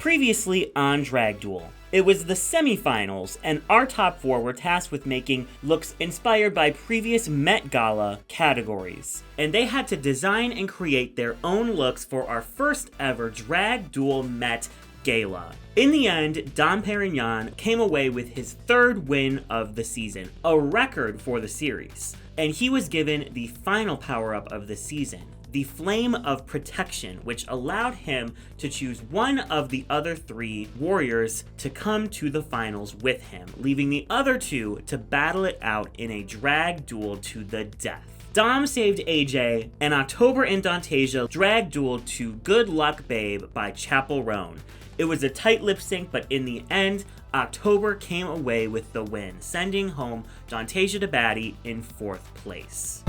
Previously on Drag Duel. It was the semifinals, and our top four were tasked with making looks inspired by previous Met Gala categories. And they had to design and create their own looks for our first ever Drag Duel Met Gala. In the end, Dom Perignon came away with his third win of the season, a record for the series. And he was given the final power-up of the season, the Flame of Protection, which allowed him to choose one of the other three warriors to come to the finals with him, leaving the other two to battle it out in a drag duel to the death. Dom saved AJ, and October and Dauntasia drag dueled to Good Luck Babe by Chapel Roan. It was a tight lip sync, but in the end, October came away with the win, sending home DauntasiaDB in 4th place.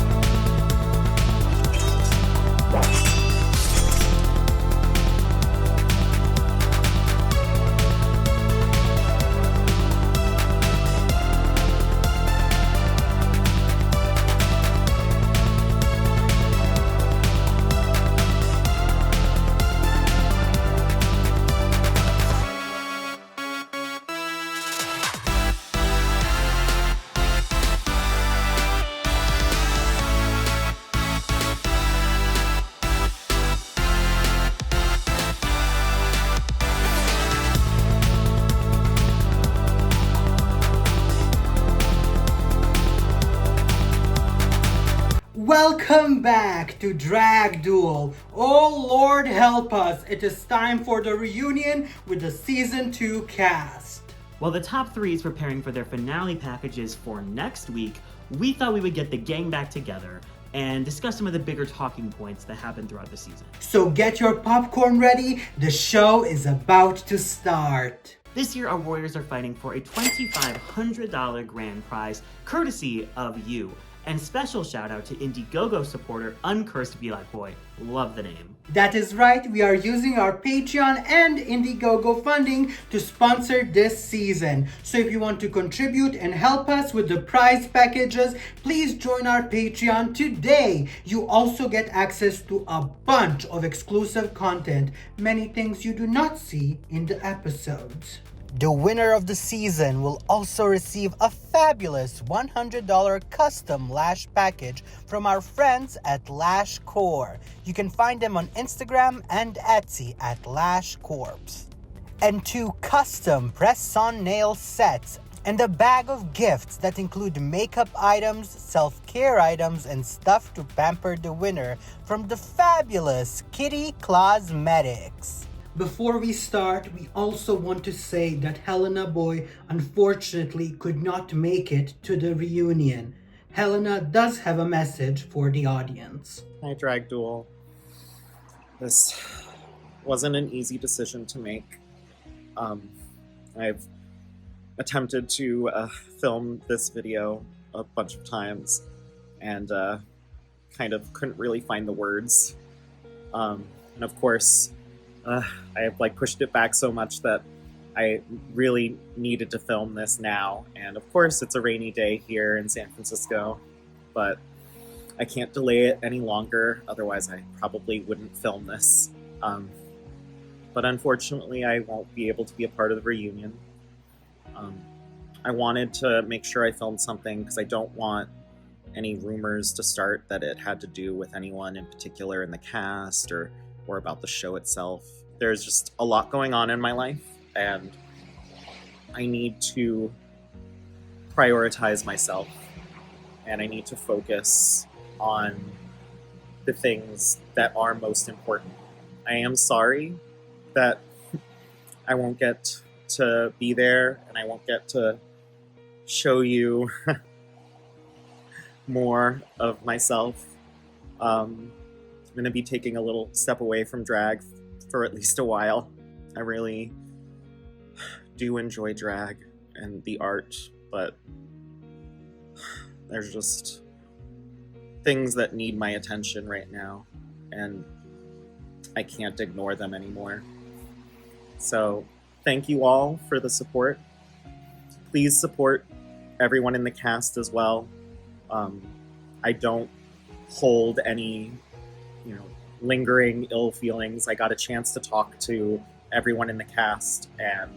Welcome back to Drag Duel. Oh Lord help us, it is time for the reunion with the Season 2 cast. While the top three is preparing for their finale packages for next week, we thought we would get the gang back together and discuss some of the bigger talking points that happened throughout the season. So get your popcorn ready, the show is about to start. This year, our warriors are fighting for a $2,500 grand prize, courtesy of you. And special shout out to Indiegogo supporter Uncursed Black Boy. Love the name. That is right, we are using our Patreon and Indiegogo funding to sponsor this season. So if you want to contribute and help us with the prize packages, please join our Patreon today. You also get access to a bunch of exclusive content, many things you do not see in the episodes. The winner of the season will also receive a fabulous $100 custom lash package from our friends at Lash Core. You can find them on Instagram and Etsy at Lash Corps. And 2 custom press-on nail sets and a bag of gifts that include makeup items, self-care items, and stuff to pamper the winner from the fabulous Kitty Cosmetics. Before we start, we also want to say that hellinaboy unfortunately could not make it to the reunion. Helena does have a message for the audience. Hi, Drag Duel. This wasn't an easy decision to make. I've attempted to film this video a bunch of times and kind of couldn't really find the words. And of course, I have pushed it back so much that I really needed to film this now. And of course, it's a rainy day here in San Francisco, but I can't delay it any longer. Otherwise, I probably wouldn't film this. But unfortunately, I won't be able to be a part of the reunion. I wanted to make sure I filmed something because I don't want any rumors to start that it had to do with anyone in particular in the cast or about the show itself. There's just a lot going on in my life, and I need to prioritize myself, and I need to focus on the things that are most important. I am sorry that I won't get to be there, and I won't get to show you more of myself. I'm going to be taking a little step away from drag for at least a while. I really do enjoy drag and the art, but there's just things that need my attention right now, and I can't ignore them anymore. So thank you all for the support. Please support everyone in the cast as well. I don't hold any lingering ill feelings. I got a chance to talk to everyone in the cast, and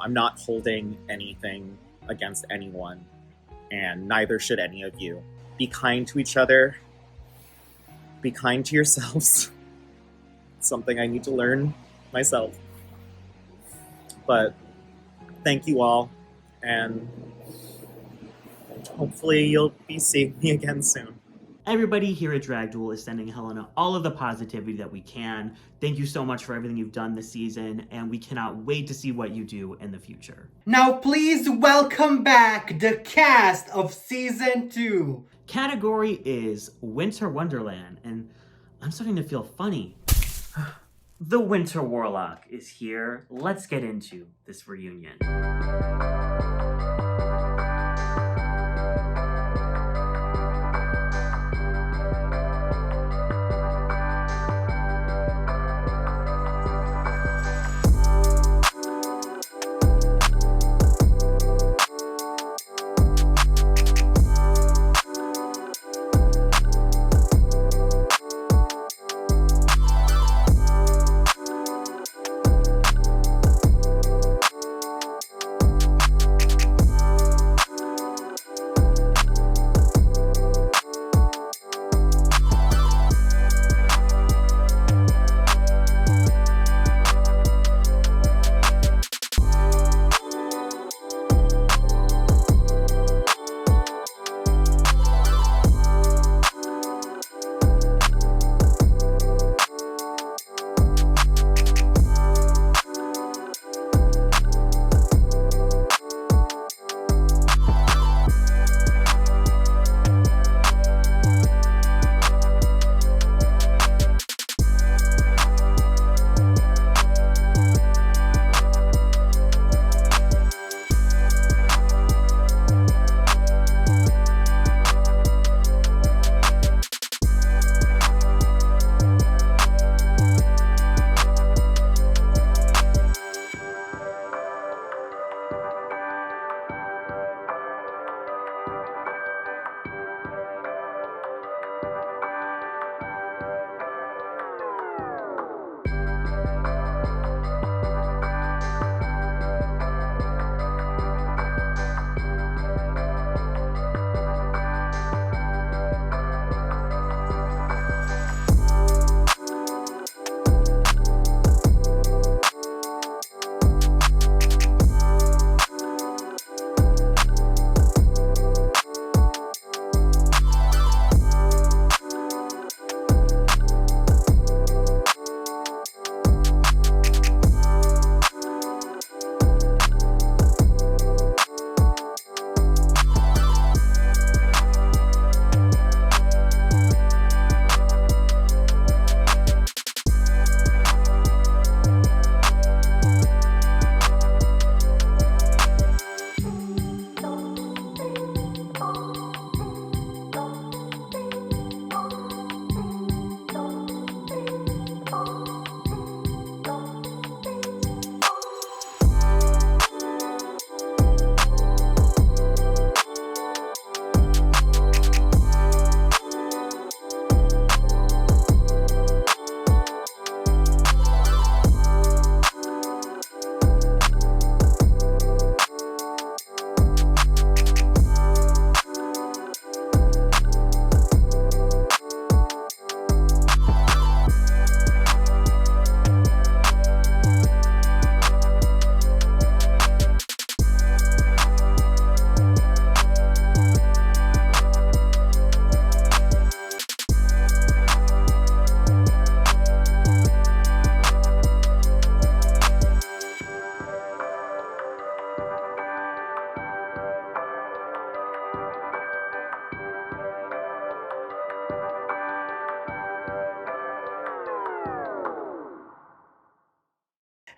I'm not holding anything against anyone, and neither should any of you. Be kind to each other. Be kind to yourselves. It's something I need to learn myself. But thank you all, and hopefully you'll be seeing me again soon. Everybody here at Drag Duel is sending Helena all of the positivity that we can. Thank you so much for everything you've done this season, and we cannot wait to see what you do in the future. Now please welcome back the cast of Season 2. Category is Winter Wonderland, and I'm starting to feel funny. The Winter Warlock is here. Let's get into this reunion.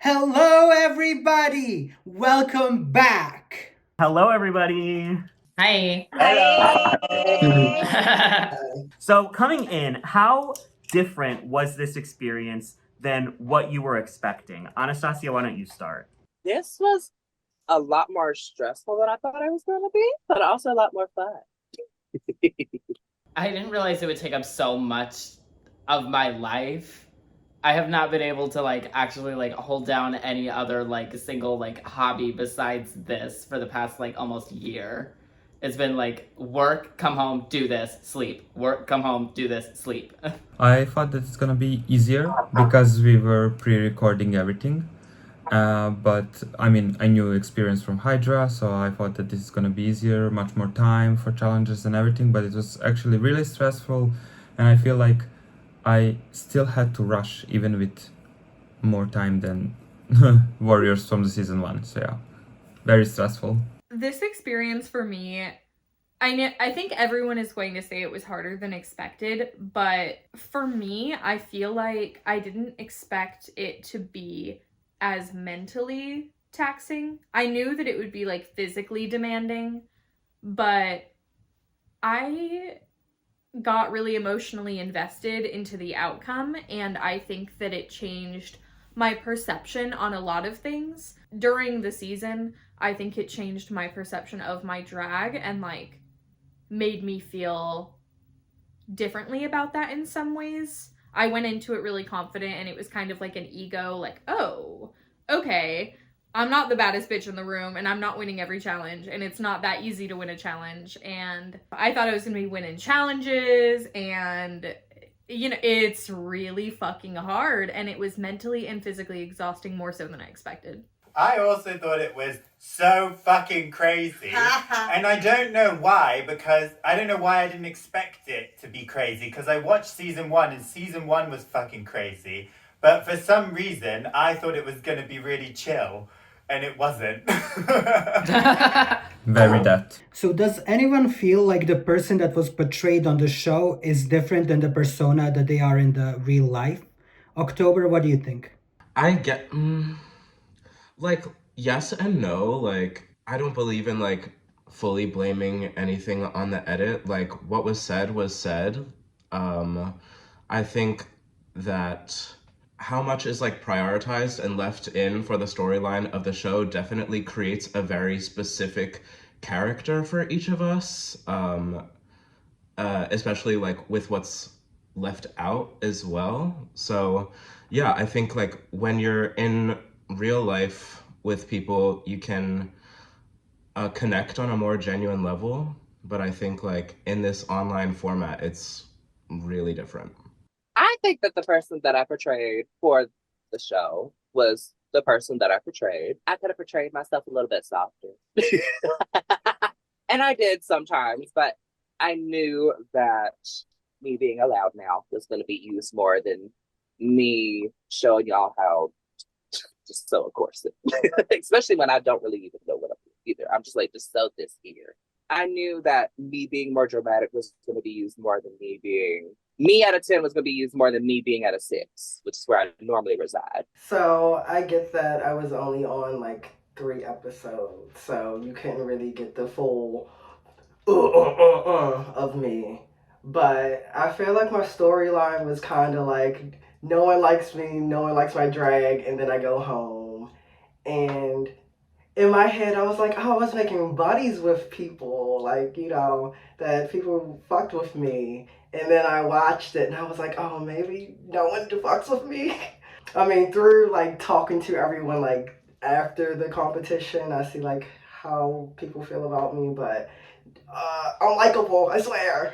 Hello, everybody! Welcome back! Hello, everybody. Hi. So coming in, how different was this experience than what you were expecting? Anastasia, why don't you start? This was a lot more stressful than I thought it was going to be, but also a lot more fun. I didn't realize it would take up so much of my life. I have not been able to like actually like hold down any other like single like hobby besides this for the past like almost year. It's been like work, come home, do this, sleep. Work, come home, do this, sleep. I thought that it's gonna be easier because we were pre-recording everything. But I mean, I knew experience from Hydra, so I thought that this is gonna be easier, much more time for challenges and everything, but it was actually really stressful, and I feel like I still had to rush even with more time than Warriors from the season 1, so yeah, very stressful. This experience for me, I think everyone is going to say it was harder than expected, but for me, I feel like I didn't expect it to be as mentally taxing. I knew that it would be like physically demanding, but I got really emotionally invested into the outcome, and I think that it changed my perception on a lot of things. During the season, I think it changed my perception of my drag and like made me feel differently about that in some ways. I went into it really confident, and it was kind of like an ego, like, oh, okay, I'm not the baddest bitch in the room, and I'm not winning every challenge, and it's not that easy to win a challenge. And I thought I was gonna be winning challenges, and you know, it's really fucking hard, and it was mentally and physically exhausting more so than I expected. I also thought it was so fucking crazy. And I don't know why, because I don't know why I didn't expect it to be crazy, because I watched season 1 and season 1 was fucking crazy. But for some reason, I thought it was going to be really chill, and it wasn't. Very that. So does anyone feel like the person that was portrayed on the show is different than the persona that they are in the real life? October, what do you think? I get, like, yes and no. Like, I don't believe in, like, fully blaming anything on the edit. Like, what was said was said. I think that how much is, like, prioritized and left in for the storyline of the show definitely creates a very specific character for each of us. Especially, like, with what's left out as well. So, yeah, I think, like, when you're in real life with people, you can connect on a more genuine level, but I think like in this online format it's really different. I think that the person that I portrayed for the show was the person that I portrayed. I could have portrayed myself a little bit softer. And I did sometimes, but I knew that me being a loudmouth was going to be used more than me showing y'all how just sew a corset. Especially when I don't really even know what I'm doing either. I'm just like, just sew this here. I knew that me being more dramatic was going to be used more than me at a 10 was going to be used more than me being at a 6, which is where I normally reside. So I get that I was only on like 3 episodes, so you couldn't really get the full of me. But I feel like my storyline was kind of like, no one likes me, no one likes my drag, and then I go home. And in my head, I was like, oh, I was making buddies with people, like, you know, that people fucked with me. And then I watched it, and I was like, oh, maybe no one fucks with me. I mean, through, like, talking to everyone, like, after the competition, I see, like, how people feel about me, but I'm likable, I swear.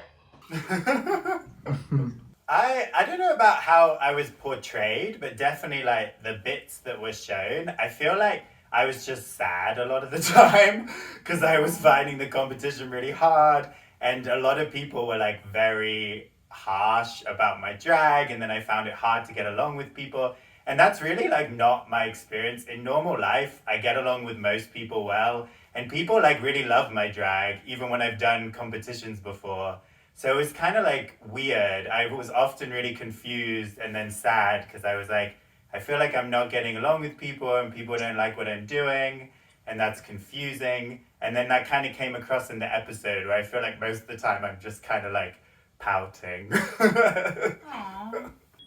I don't know about how I was portrayed, but definitely like the bits that were shown, I feel like I was just sad a lot of the time because I was finding the competition really hard, and a lot of people were like very harsh about my drag, and then I found it hard to get along with people. And that's really like not my experience. In normal life, I get along with most people well, and people like really love my drag, even when I've done competitions before. So it was kind of like weird. I was often really confused and then sad because I was like, I feel like I'm not getting along with people and people don't like what I'm doing, and that's confusing. And then that kind of came across in the episode where I feel like most of the time I'm just kind of like pouting.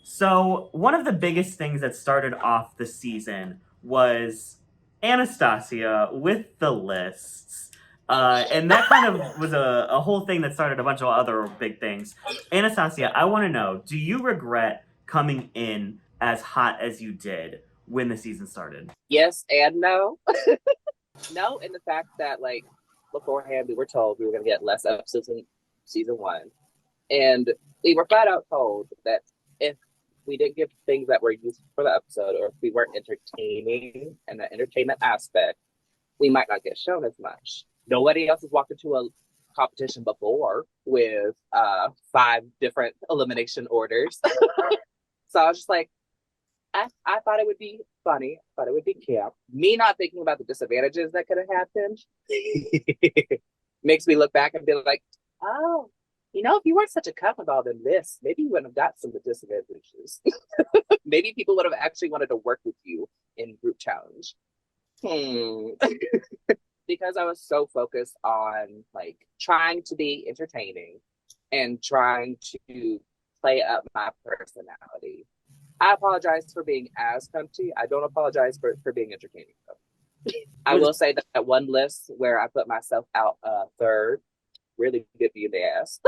So one of the biggest things that started off the season was Anastasia with the lists. And that kind of was a whole thing that started a bunch of other big things. Anastasia, I want to know, do you regret coming in as hot as you did when the season started? Yes and no. No, in the fact that, like, beforehand we were told we were going to get less episodes in season 1. And we were flat out told that if we didn't give things that were useful for the episode, or if we weren't entertaining and the entertainment aspect, we might not get shown as much. Nobody else has walked into a competition before with 5 different elimination orders. So I was just like, I thought it would be funny. I thought it would be camp. Me not thinking about the disadvantages that could have happened makes me look back and be like, oh, you know, if you weren't such a cup with all them lists, maybe you wouldn't have got some of the disadvantages. Maybe people would have actually wanted to work with you in group challenge. Because I was so focused on, like, trying to be entertaining and trying to play up my personality. I apologize for being as cunty. I don't apologize for being entertaining, though. I will say that one list where I put myself out third really bit me in the ass.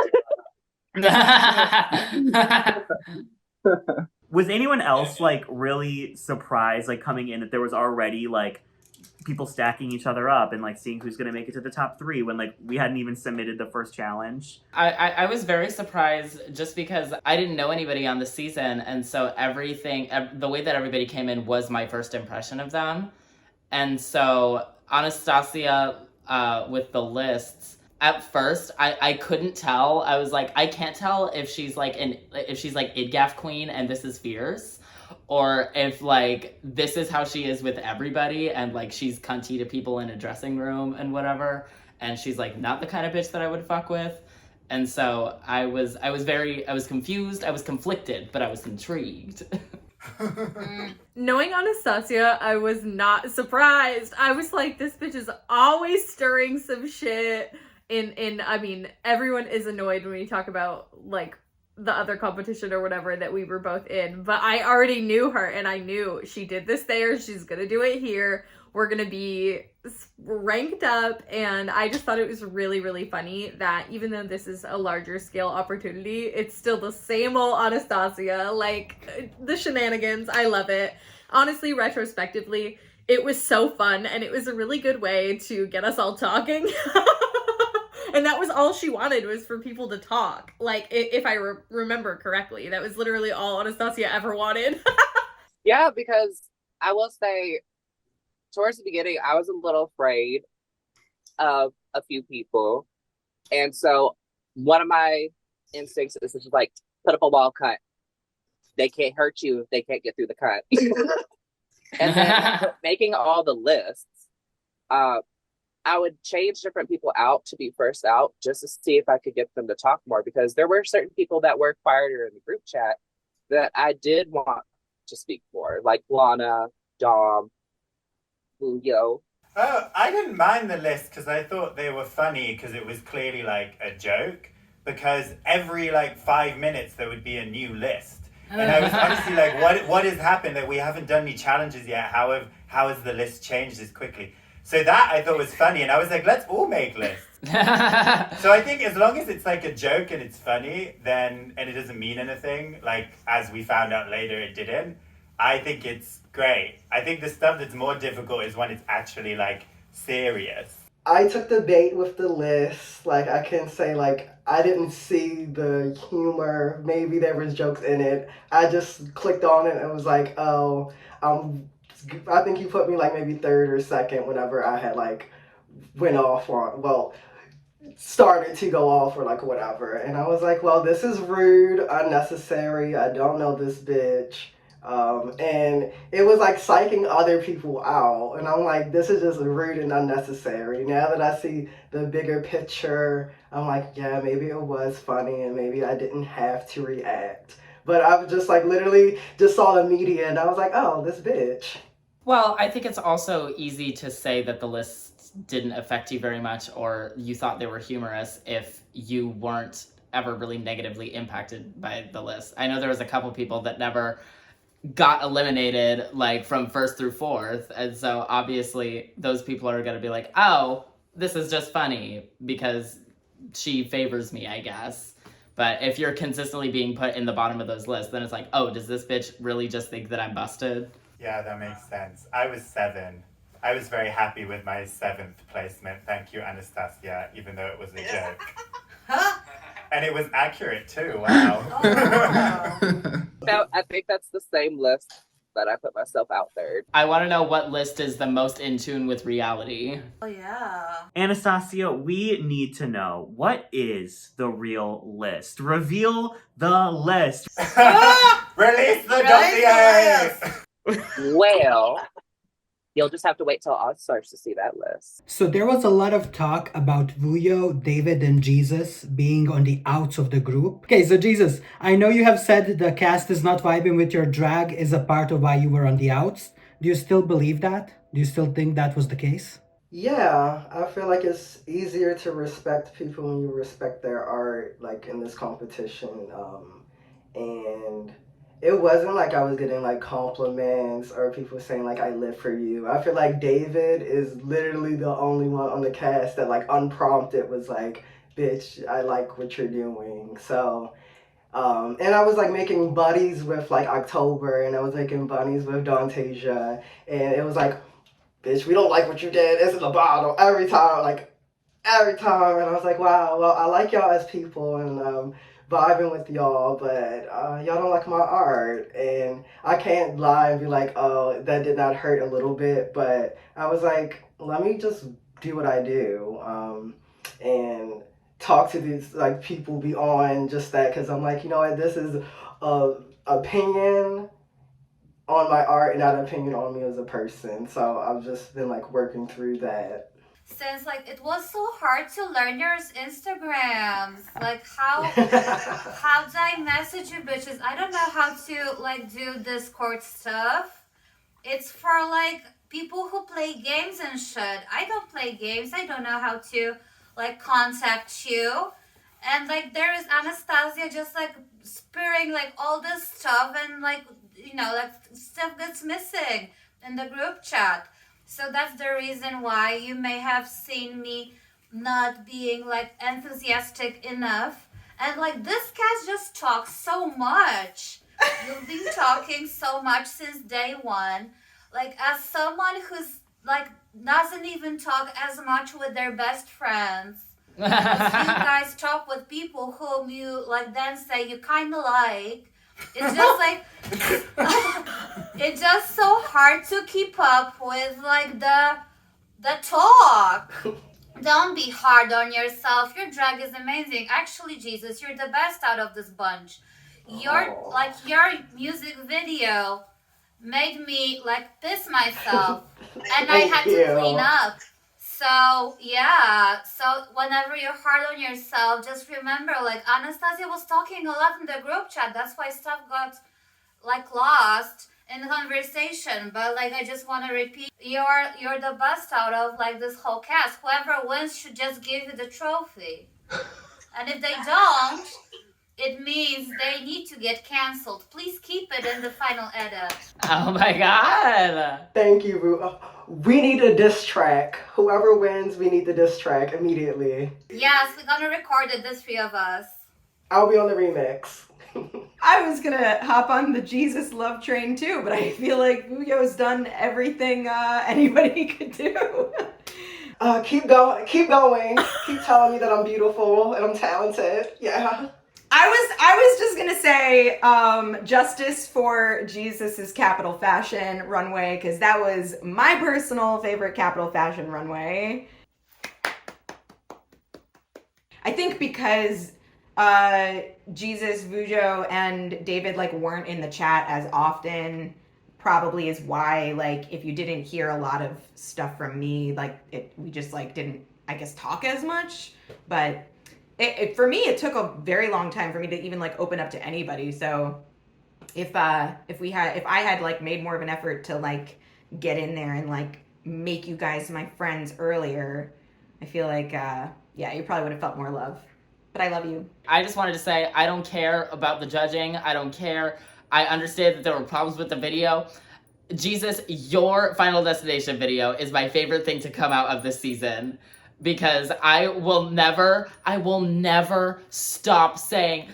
Was anyone else, like, really surprised, like, coming in that there was already, like, people stacking each other up and, like, seeing who's going to make it to the top 3 when, like, we hadn't even submitted the first challenge? I was very surprised just because I didn't know anybody on the season, and so everything, the way that everybody came in was my first impression of them. And so Anastasia, with the lists, at first I couldn't tell. I was like, I can't tell if she's like IdGaf queen and this is fierce, or if, like, this is how she is with everybody and, like, she's cunty to people in a dressing room and whatever, and she's, like, not the kind of bitch that I would fuck with. And so I was confused, I was conflicted, but I was intrigued. Knowing Anastasia, I was not surprised. I was like, this bitch is always stirring some shit. I mean, everyone is annoyed when we talk about, like, the other competition or whatever that we were both in, but I already knew her, and I knew she did this there, she's gonna do it here, we're gonna be ranked up. And I just thought it was really, really funny that even though this is a larger scale opportunity, it's still the same old Anastasia, like, the shenanigans. I love it. Honestly, retrospectively, it was so fun, and it was a really good way to get us all talking. And that was all she wanted, was for people to talk. Like, if I remember correctly, that was literally all Anastasia ever wanted. Yeah, because I will say, towards the beginning, I was a little afraid of a few people. And so one of my instincts is just like, put up a wall, cut. They can't hurt you if they can't get through the cut. And then making all the lists, I would change different people out to be first out just to see if I could get them to talk more, because there were certain people that were quieter in the group chat that I did want to speak more, like LANA, Dom, VUJO. Oh, I didn't mind the list because I thought they were funny because it was clearly like a joke, because every like 5 minutes there would be a new list. And I was honestly like, what has happened that we haven't done any challenges yet? How has the list changed this quickly? So that I thought was funny, and I was like, let's all make lists. So I think as long as it's like a joke and it's funny, then, and it doesn't mean anything, like as we found out later it didn't, I think it's great. I think the stuff that's more difficult is when it's actually like serious. I took the bait with the list. Like, I can say, like, I didn't see the humor. Maybe there was jokes in it. I just clicked on it and was like, oh, I think you put me like maybe third or second whenever I had like went off on, well, started to go off or like whatever. And I was like, well, this is rude, unnecessary. I don't know this bitch. And it was like psyching other people out. And I'm like, this is just rude and unnecessary. Now that I see the bigger picture, I'm like, yeah, maybe it was funny and maybe I didn't have to react. But I was just like, literally just saw the media and I was like, oh, this bitch. Well, I think it's also easy to say that the lists didn't affect you very much, or you thought they were humorous, if you weren't ever really negatively impacted by the list. I know there was a couple people that never got eliminated, like from first through fourth, and so obviously those people are going to be like, oh, this is just funny because she favors me, I guess. But if you're consistently being put in the bottom of those lists, then it's like, oh, does this bitch really just think that I'm busted? Yeah, that makes sense. I was 7. I was very happy with my 7th placement. Thank you, Anastasia, even though it was a joke. And it was accurate too, wow. No, I think that's the same list that I put myself out there. I want to know what list is the most in tune with reality. Oh, yeah. Anastasia, we need to know, what is the real list? Reveal the list. Release the dossier! Well, you'll just have to wait till All Stars to see that list. So there was a lot of talk about VUJO, David, and Jesus being on the outs of the group. Okay, so Jesus, I know you have said the cast is not vibing with your drag is a part of why you were on the outs. Do you still believe that? Do you still think that was the case? Yeah, I feel like it's easier to respect people when you respect their art, like in this competition. And it wasn't like I was getting like compliments or people saying like I live for you. I feel like David is literally the only one on the cast that like unprompted was like, bitch, I like what you're doing. So and I was like making buddies with like OKTOBER, and I was making buddies with DAUNTASIA, and it was like, bitch, we don't like what you did, it's in the bottle every time, and I was like, wow, well, I like y'all as people, and vibing with y'all, but y'all don't like my art, and I can't lie and be like, oh, that did not hurt a little bit, but I was like, let me just do what I do, and talk to these like people beyond just that, because I'm like, you know what, this is a opinion on my art and not an opinion on me as a person, so I've just been like working through that. Since like it was so hard to learn your Instagrams, like how did I message you bitches? I don't know how to like do Discord stuff. It's for like people who play games and shit. I don't play games. I don't know how to like contact you. And like there is Anastasia just like spearing like all this stuff, and like, you know, like stuff gets missing in the group chat. So that's the reason why you may have seen me not being like enthusiastic enough. And like this cast just talks so much. You've been talking so much since day one. Like as someone who's like doesn't even talk as much with their best friends. As you guys talk with people whom you like then say you kinda like. It's just like it's just so hard to keep up with like the talk. Don't be hard on yourself. Your drag is amazing. Actually, Jesus, you're the best out of this bunch. Your music video made me like piss myself, and I had to clean up. So yeah, so whenever you're hard on yourself, just remember like Anastasia was talking a lot in the group chat. That's why stuff got like lost in the conversation. But like I just want to repeat, you're the best out of like this whole cast. Whoever wins should just give you the trophy. And if they don't, it means they need to get canceled. Please keep it in the final edit. Oh my god! Thank you, Ru. We need a diss track. Whoever wins, we need the diss track immediately. Yes, we're gonna record it, the 3 of us. I'll be on the remix. I was gonna hop on the Jesus love train too, but I feel like VUJO's done everything anybody could do. Keep going. Keep telling me that I'm beautiful and I'm talented. Yeah. I was just gonna say justice for Jesus's Capital Fashion runway, because that was my personal favorite Capital Fashion runway. I think because Jesus, VUJO, and David like weren't in the chat as often, probably is why like if you didn't hear a lot of stuff from me, like we just like didn't, I guess, talk as much. But for me, it took a very long time for me to even like open up to anybody. So if I had like made more of an effort to like get in there and like make you guys my friends earlier, I feel like yeah, you probably would have felt more love. But I love you. I just wanted to say I don't care about the judging. I don't care. I understand that there were problems with the video. Jesus, your Final Destination video is my favorite thing to come out of this season. because I will never stop saying,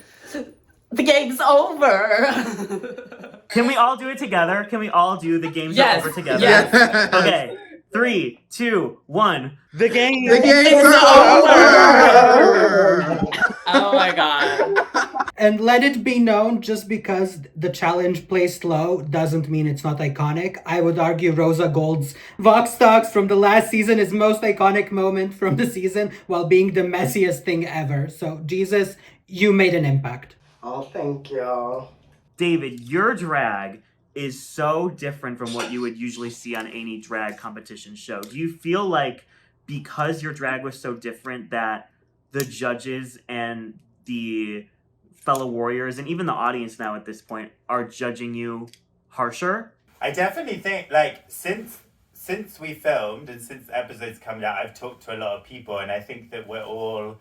the game's over. Can we all do it together? Can we all do the games are Yes, over together? yes. Okay. 3, 2, 1. The game The games It's are over! Oh my god. And let it be known, just because the challenge plays slow doesn't mean it's not iconic. I would argue Rosa Gold's Vox Talks from the last season is most iconic moment from the season while being the messiest thing ever. So, Jesus, you made an impact. Oh, thank you. David, your drag is so different from what you would usually see on any drag competition show. Do you feel like because your drag was so different that the judges and the fellow warriors and even the audience now at this point are judging you harsher? I definitely think, like, since we filmed and since episodes come out, I've talked to a lot of people, and I think that we're all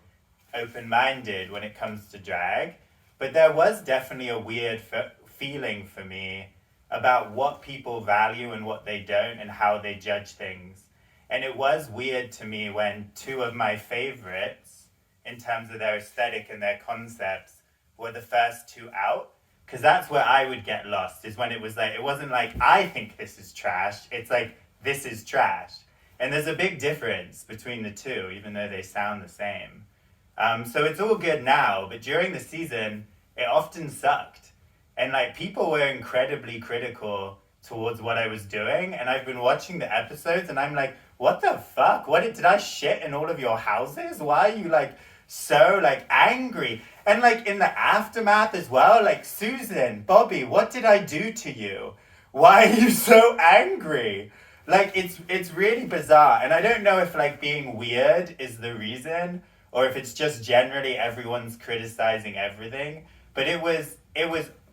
open-minded when it comes to drag. But there was definitely a weird feeling for me about what people value and what they don't and how they judge things. And it was weird to me when two of my favorites, in terms of their aesthetic and their concepts, were the first two out. Because that's where I would get lost, is when it was like, it wasn't like, I think this is trash. It's like, this is trash. And there's a big difference between the two, even though they sound the same. So it's all good now, but during the season, it often sucked. And like, people were incredibly critical towards what I was doing. And I've been watching the episodes and I'm like, what the fuck? Did I shit in all of your houses? Why are you like so like angry? And like in the aftermath as well, like, Susan, Bobby, what did I do to you? Why are you so angry? Like, it's really bizarre. And I don't know if like being weird is the reason or if it's just generally everyone's criticizing everything. But it was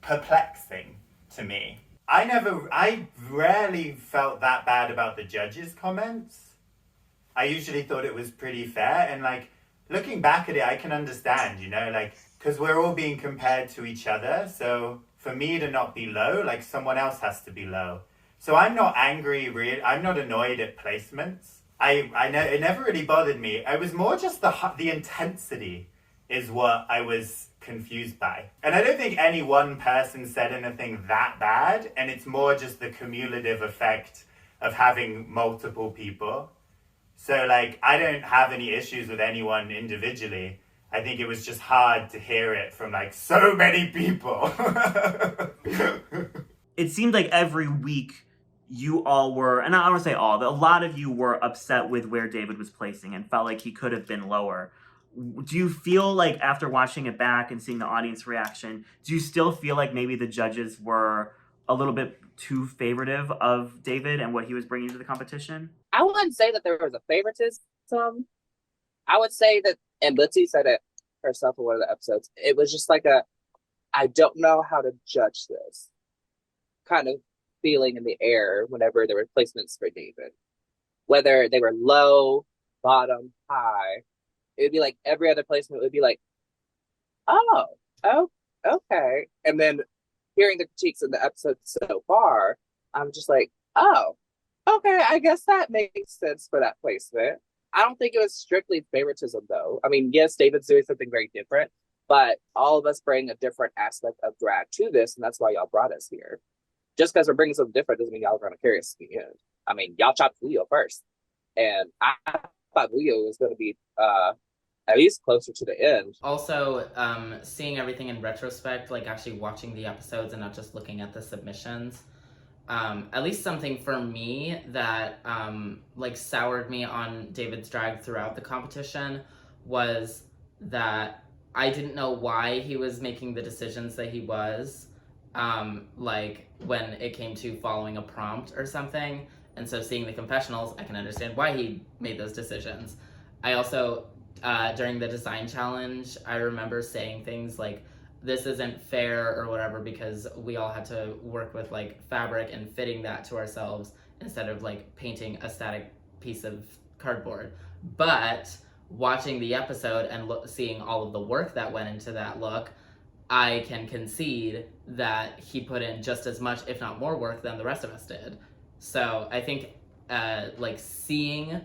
perplexing to me. I rarely felt that bad about the judges' comments. I usually thought it was pretty fair, and like, looking back at it, I can understand, you know, like, because we're all being compared to each other, so for me to not be low, like, someone else has to be low. So I'm not angry, I'm not annoyed at placements. It never really bothered me. I was more just the intensity is what I was confused by. And I don't think any one person said anything that bad, and it's more just the cumulative effect of having multiple people. So like, I don't have any issues with anyone individually. I think it was just hard to hear it from like so many people. It seemed like every week you all were, and I don't want to say all, but a lot of you were upset with where David was placing and felt like he could have been lower. Do you feel like after watching it back and seeing the audience reaction, do you still feel like maybe the judges were a little bit too favoritive of David and what he was bringing to the competition? I wouldn't say that there was a favoritism. I would say that, and Litzy said it herself in one of the episodes, it was just like I don't know how to judge this kind of feeling in the air whenever there were placements for David. Whether they were low, bottom, high, it would be like every other placement would be like, oh, okay. And then hearing the critiques in the episode so far, I'm just like, oh, okay, I guess that makes sense for that placement. I don't think it was strictly favoritism, though. I mean, yes, David's doing something very different, but all of us bring a different aspect of drag to this, and that's why y'all brought us here. Just because we're bringing something different doesn't mean y'all are going to carry us to the end. I mean, y'all chopped VUJO first, and I thought VUJO was going to be at least closer to the end. Also, seeing everything in retrospect, like actually watching the episodes and not just looking at the submissions, at least something for me that like soured me on David's drag throughout the competition was that I didn't know why he was making the decisions that he was, like when it came to following a prompt or something. And so seeing the confessionals, I can understand why he made those decisions. I also, during the design challenge, I remember saying things like, this isn't fair or whatever, because we all had to work with like fabric and fitting that to ourselves instead of like painting a static piece of cardboard. But watching the episode and seeing all of the work that went into that look, I can concede that he put in just as much, if not more work than the rest of us did. So I think like seeing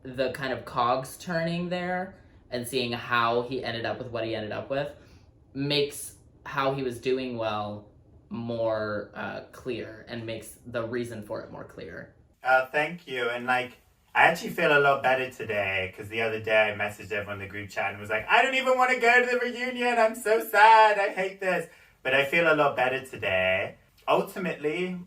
the kind of cogs turning there and seeing how he ended up with what he ended up with makes how he was doing well more clear and makes the reason for it more clear. Thank you. And like, I actually feel a lot better today because the other day I messaged everyone in the group chat and was like, I don't even want to go to the reunion. I'm so sad. I hate this. But I feel a lot better today. Ultimately,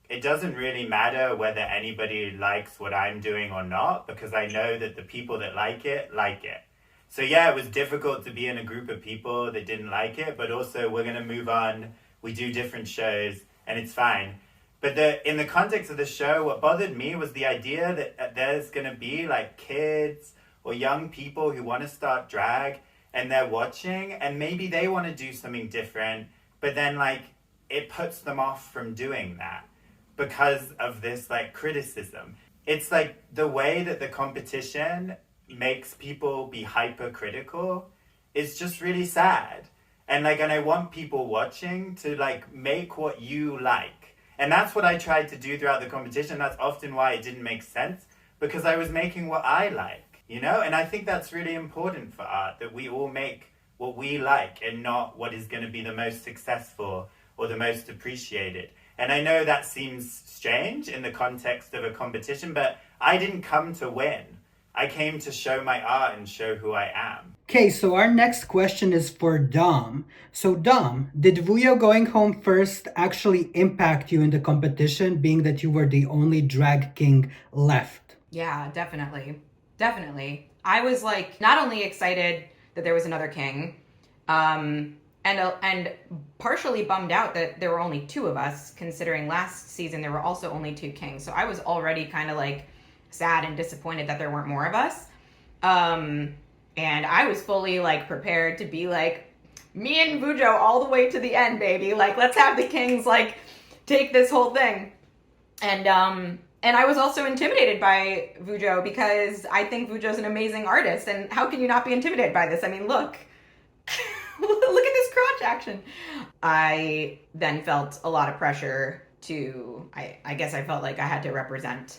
it doesn't really matter whether anybody likes what I'm doing or not because I know that the people that like it like it. So yeah, it was difficult to be in a group of people that didn't like it, but also we're going to move on. We do different shows and it's fine. But in the context of the show, what bothered me was the idea that there's going to be like kids or young people who want to start drag and they're watching and maybe they want to do something different, but then like it puts them off from doing that because of this like criticism. It's like the way that the competition makes people be hypercritical is just really sad. And I want people watching to like make what you like. And that's what I tried to do throughout the competition. That's often why it didn't make sense, because I was making what I like, you know? And I think that's really important for art, that we all make what we like and not what is going to be the most successful or the most appreciated. And I know that seems strange in the context of a competition, but I didn't come to win. I came to show my art and show who I am. Okay, so our next question is for Dom. So Dom, did VUJO going home first actually impact you in the competition, being that you were the only drag king left? Yeah, definitely. Definitely. I was like not only excited that there was another king, and partially bummed out that there were only two of us, considering last season there were also only two kings. So I was already kind of like sad and disappointed that there weren't more of us. And I was fully like prepared to be like, me and VUJO all the way to the end, baby. Like, let's have the kings like take this whole thing. And I was also intimidated by VUJO because I think VUJO's an amazing artist. And how can you not be intimidated by this? I mean, look, look at this crotch action. I then felt a lot of pressure to, I guess I felt like I had to represent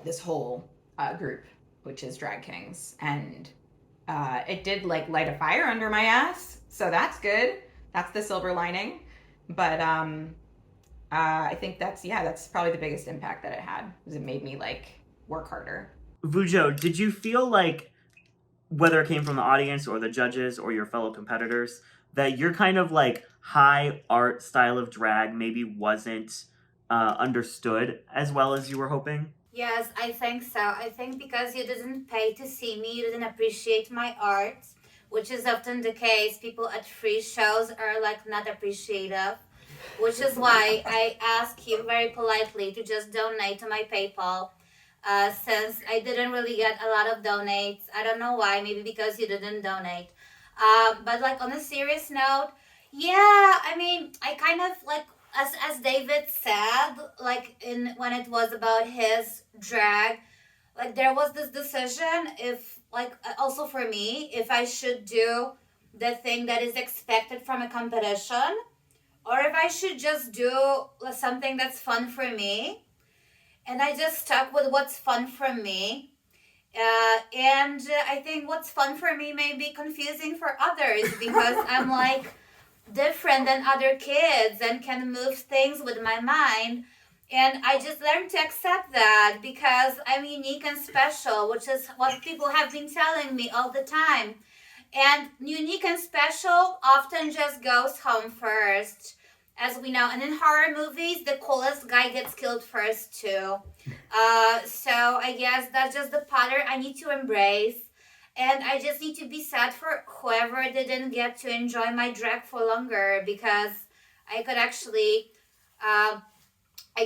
this whole group, which is drag kings, and it did like light a fire under my ass, so that's good. That's the silver lining. But I think that's probably the biggest impact that it had, was it made me like work harder. VUJO, did you feel like, whether it came from the audience or the judges or your fellow competitors, that your kind of like high art style of drag maybe wasn't understood as well as you were hoping? Yes, I think so. I think because you didn't pay to see me, you didn't appreciate my art, which is often the case. People at free shows are like not appreciative, which is why I ask you very politely to just donate to my PayPal, since I didn't really get a lot of donates. I don't know why, maybe because you didn't donate. But like on a serious note, yeah, I mean, I kind of like, as David said, like when it was about his drag, like there was this decision if like also for me if I should do the thing that is expected from a competition or if I should just do something that's fun for me. And I just stuck with what's fun for me. And I think what's fun for me may be confusing for others because I'm like different than other kids and can move things with my mind. And I just learned to accept that because I'm unique and special, which is what people have been telling me all the time. And unique and special often just goes home first, as we know. And in horror movies, the coolest guy gets killed first too. So I guess that's just the pattern I need to embrace. And I just need to be sad for whoever didn't get to enjoy my drag for longer, because I could actually, I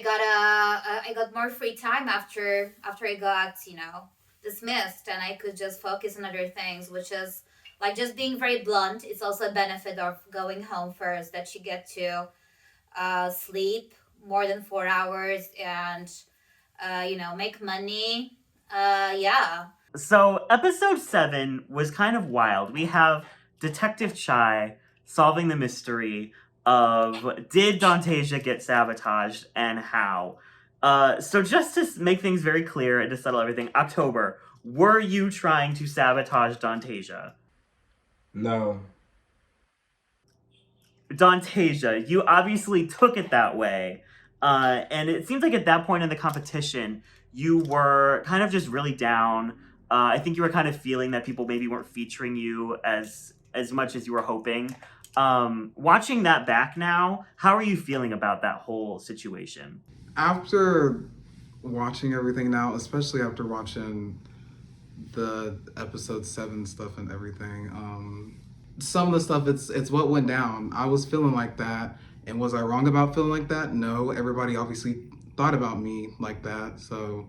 got more free time after I got, dismissed, and I could just focus on other things, which is like just being very blunt. It's also a benefit of going home first, that you get to sleep more than 4 hours and, make money. Yeah. So episode 7 was kind of wild. We have Detective Chai solving the mystery of, did Dauntasia get sabotaged and how? So just to make things very clear and to settle everything, October, were you trying to sabotage Dauntasia? No. Dauntasia, you obviously took it that way. And it seems like at that point in the competition, you were kind of just really down. I think you were kind of feeling that people maybe weren't featuring you as much as you were hoping. Watching that back now, how are you feeling about that whole situation? After watching everything now, especially after watching the episode 7 stuff and everything, some of the stuff, it's what went down. I was feeling like that, and was I wrong about feeling like that? No, everybody obviously thought about me like that. So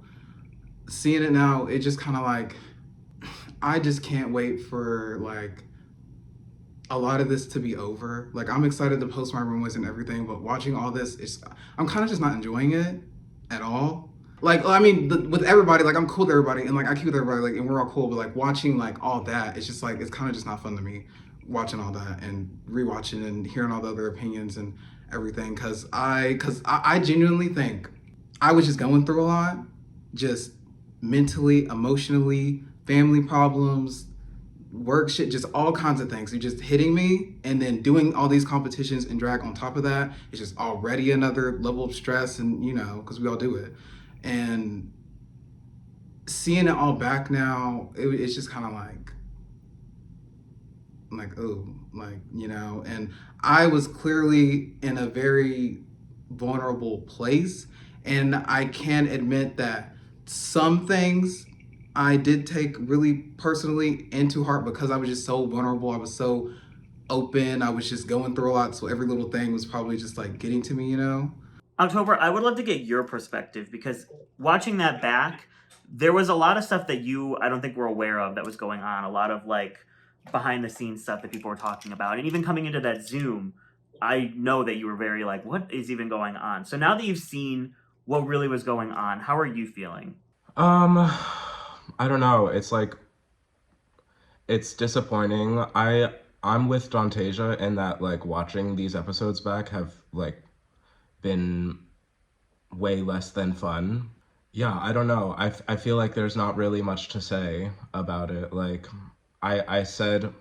seeing it now, it just kind of like, I just can't wait for like a lot of this to be over. Like, I'm excited to post my rumors and everything, but watching all this, I'm kind of just not enjoying it at all. Like, I mean, with everybody, like, I'm cool with everybody, and like I keep with everybody, like, and we're all cool. But like watching like all that, it's just like, it's kind of just not fun to me. Watching all that and rewatching and hearing all the other opinions and everything, because I genuinely think I was just going through a lot, just mentally, emotionally, family problems, work shit, just all kinds of things. You're just hitting me, and then doing all these competitions and drag on top of that, it's just already another level of stress, and you know, because we all do it. And seeing it all back now, it's just kind of like, oh, like, you know. And I was clearly in a very vulnerable place, and I can admit that some things I did take really personally into heart, because I was just so vulnerable. I was so open. I was just going through a lot. So every little thing was probably just like getting to me, you know? October, I would love to get your perspective, because watching that back, there was a lot of stuff that I don't think were aware of that was going on. A lot of like behind the scenes stuff that people were talking about. And even coming into that Zoom, I know that you were very like, what is even going on? So now that you've seen what really was going on, how are you feeling? I don't know. It's like, it's disappointing. I'm with Dauntasia in that like watching these episodes back have like been way less than fun. Yeah, I don't know. I feel like there's not really much to say about it. Like, I said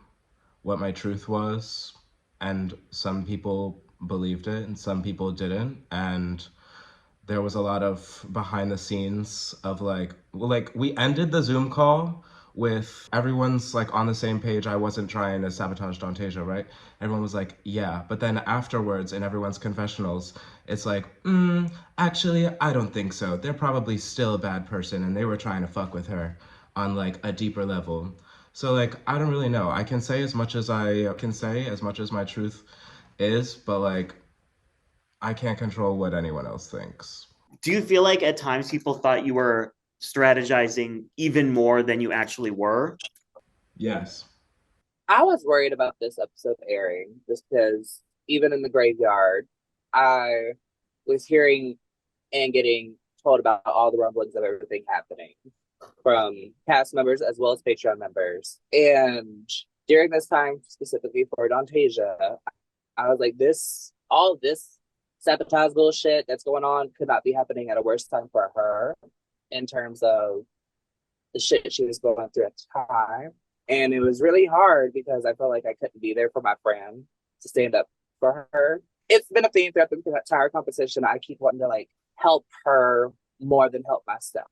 what my truth was, and some people believed it and some people didn't. And there was a lot of behind the scenes of like, well, like we ended the Zoom call with everyone's like on the same page. I wasn't trying to sabotage Dauntasia, right? Everyone was like, yeah. But then afterwards in everyone's confessionals, it's like, actually, I don't think so. They're probably still a bad person and they were trying to fuck with her on like a deeper level. So like, I don't really know. I can say as much as I can say, as much as my truth is, but like, I can't control what anyone else thinks. Do you feel like at times people thought you were strategizing even more than you actually were? Yes. I was worried about this episode airing just because even in the graveyard, I was hearing and getting told about all the rumblings of everything happening from cast members as well as Patreon members. And during this time, specifically for Dauntasia, I was like, all this sabotage bullshit that's going on could not be happening at a worse time for her in terms of the shit she was going through at the time. And it was really hard because I felt like I couldn't be there for my friend to stand up for her. It's been a theme throughout the entire competition. I keep wanting to like help her more than help myself.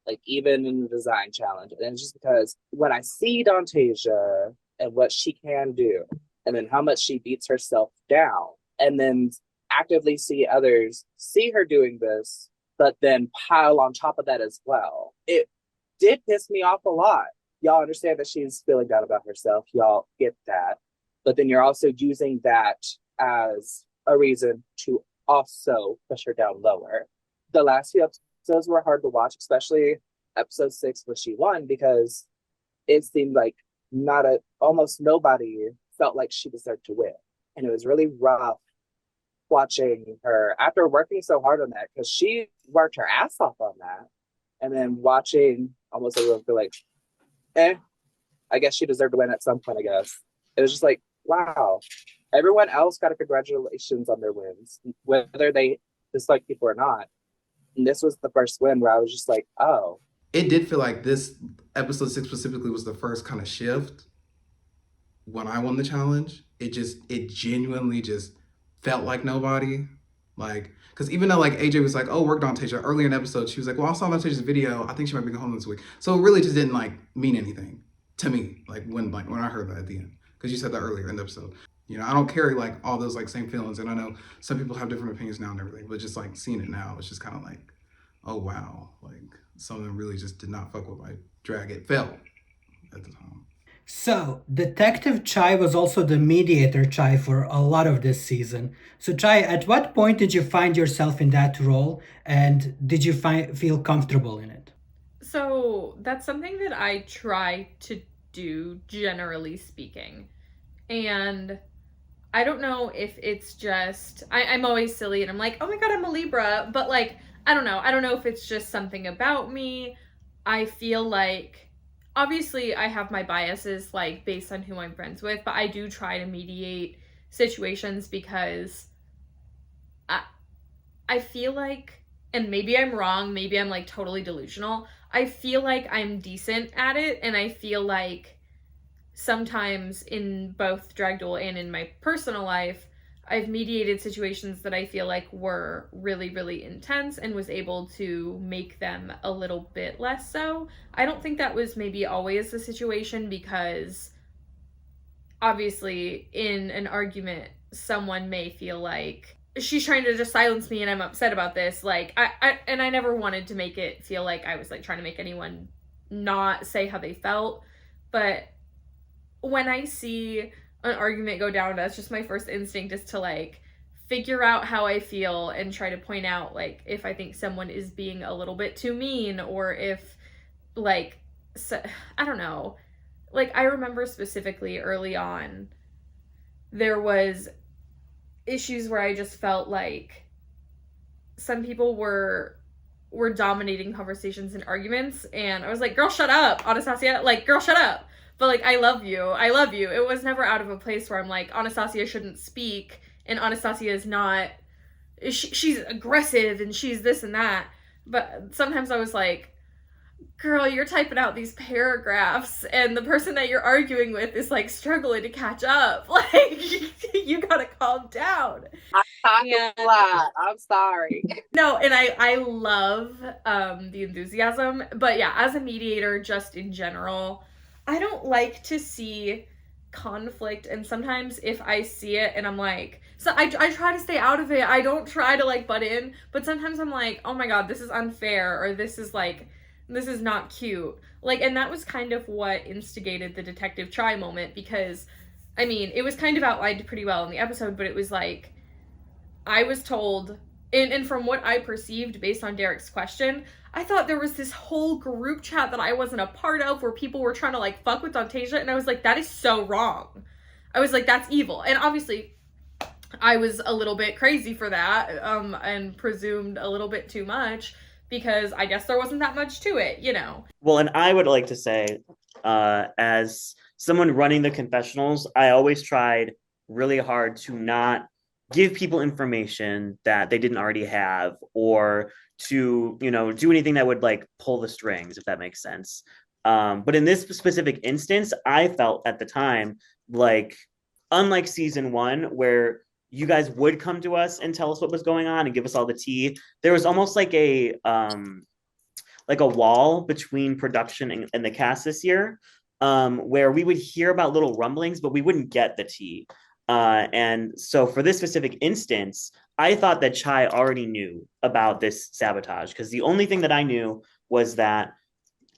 Like even in the design challenge. And it's just because when I see Dauntasia and what she can do, and then how much she beats herself down, and then actively see others see her doing this, but then pile on top of that as well. It did piss me off a lot. Y'all understand that she's feeling down about herself. Y'all get that. But then you're also using that as a reason to also push her down lower. The last few episodes were hard to watch, especially episode 6 where she won, because it seemed like almost nobody felt like she deserved to win. And it was really rough watching her after working so hard on that, because she worked her ass off on that, and then watching almost everyone feel like, I guess she deserved to win at some point. I guess it was just like, wow, everyone else got a congratulations on their wins, whether they dislike people or not. And this was the first win where I was just like, oh. It did feel like this episode 6 specifically was the first kind of shift when I won the challenge. It genuinely just felt like nobody. Like, because even though like AJ was like, oh, work Dantasia, early in the episode, she was like, well, I saw Dantasia's video. I think she might be going home this week. So it really just didn't like mean anything to me. Like when I heard that at the end, because you said that earlier in the episode. You know, I don't carry like all those like same feelings. And I know some people have different opinions now and everything, but just like seeing it now, it's just kind of like, oh, wow. Like something really just did not fuck with my drag. It felt at the time. So, Detective Chai was also the mediator Chai for a lot of this season. So, Chai, at what point did you find yourself in that role, and did you feel comfortable in it? So, that's something that I try to do, generally speaking. And I don't know if it's just, I'm always silly and I'm like, oh my god, I'm a Libra, but like, I don't know if it's just something about me. I feel like, obviously, I have my biases, like, based on who I'm friends with, but I do try to mediate situations because I feel like, and maybe I'm wrong, maybe I'm, like, totally delusional, I feel like I'm decent at it, and I feel like sometimes in both Drag Duel and in my personal life, I've mediated situations that I feel like were really, really intense and was able to make them a little bit less so. I don't think that was maybe always the situation because obviously in an argument, someone may feel like she's trying to just silence me and I'm upset about this. Like, I never wanted to make it feel like I was like trying to make anyone not say how they felt. But when I see an argument go down, that's just my first instinct is to like figure out how I feel and try to point out like if I think someone is being a little bit too mean or if like I don't know. Like I remember specifically early on there was issues where I just felt like some people were dominating conversations and arguments and I was like, girl, shut up, Anastasia, like girl, shut up. But, like, I love you. It was never out of a place where I'm like, Anastasia shouldn't speak, and Anastasia is not, she's aggressive, and she's this and that. But sometimes I was like, girl, you're typing out these paragraphs, and the person that you're arguing with is, like, struggling to catch up. Like, you gotta calm down. I talk a lot. I'm sorry. No, and I love the enthusiasm. But, yeah, as a mediator, just in general, I don't like to see conflict, and sometimes if I see it and I'm like, so I try to stay out of it. I don't try to like butt in, but sometimes I'm like, oh my god, this is unfair, or this is not cute. Like, and that was kind of what instigated the Detective Chai moment, because I mean, it was kind of outlined pretty well in the episode, but it was like, I was told, and from what I perceived based on Derek's question, I thought there was this whole group chat that I wasn't a part of where people were trying to like fuck with Dantasia, and I was like, that is so wrong. I was like, that's evil. And obviously I was a little bit crazy for that, and presumed a little bit too much because I guess there wasn't that much to it, you know. Well, and I would like to say, as someone running the confessionals, I always tried really hard to not give people information that they didn't already have, or to, you know, do anything that would like pull the strings, if that makes sense. But in this specific instance, I felt at the time like, unlike season 1, where you guys would come to us and tell us what was going on and give us all the tea, there was almost like a wall between production and the cast this year, where we would hear about little rumblings, but we wouldn't get the tea. And so for this specific instance, I thought that Chai already knew about this sabotage, because the only thing that I knew was that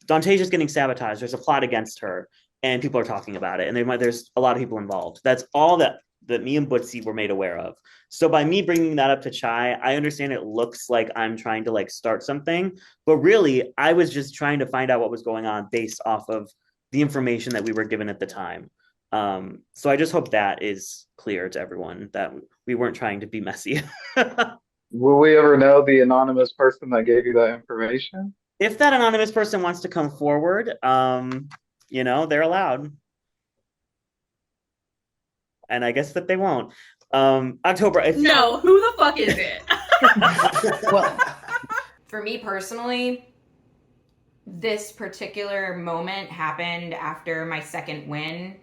Dantasia's getting sabotaged. There's a plot against her, and people are talking about it, and there's a lot of people involved. That's all that me and Bootsy were made aware of. So by me bringing that up to Chai, I understand it looks like I'm trying to like start something, but really I was just trying to find out what was going on based off of the information that we were given at the time. So I just hope that is clear to everyone, that we weren't trying to be messy. Will we ever know the anonymous person that gave you that information? If that anonymous person wants to come forward, you know, they're allowed. And I guess that they won't. October. No, who the fuck is it? Well, For me personally, this particular moment happened after my second win.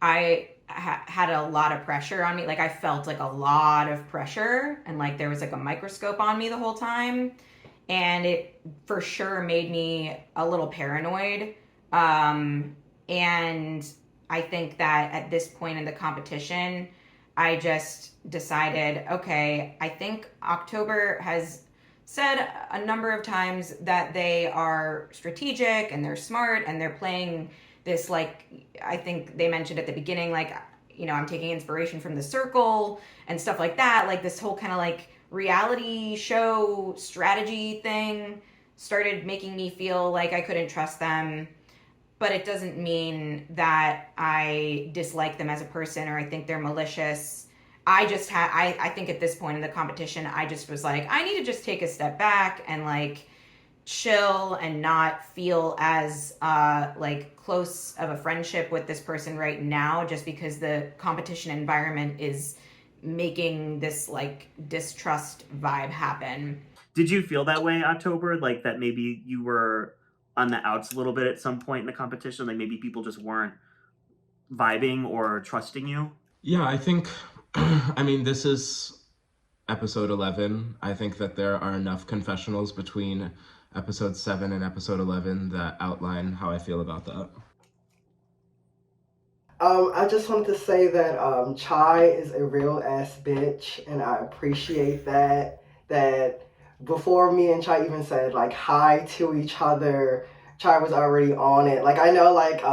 I had a lot of pressure on me. Like, I felt like a lot of pressure, and like there was like a microscope on me the whole time, and it for sure made me a little paranoid. And I think that at this point in the competition, I just decided, okay, I think October has said a number of times that they are strategic and they're smart and they're playing this, like, I think they mentioned at the beginning, like, you know, I'm taking inspiration from The Circle and stuff like that. Like, this whole kind of like reality show strategy thing started making me feel like I couldn't trust them. But it doesn't mean that I dislike them as a person or I think they're malicious. I think at this point in the competition, I just was like, I need to just take a step back and like chill and not feel as like close of a friendship with this person right now, just because the competition environment is making this like distrust vibe happen. Did you feel that way, October? Like that maybe you were on the outs a little bit at some point in the competition? Like maybe people just weren't vibing or trusting you? Yeah, I think, I mean, this is episode 11. I think that there are enough confessionals between episode 7 and episode 11 that outline how I feel about that. I just wanted to say that Chai is a real ass bitch, and I appreciate that. That before me and Chai even said like hi to each other, Chai was already on it. Like, I know like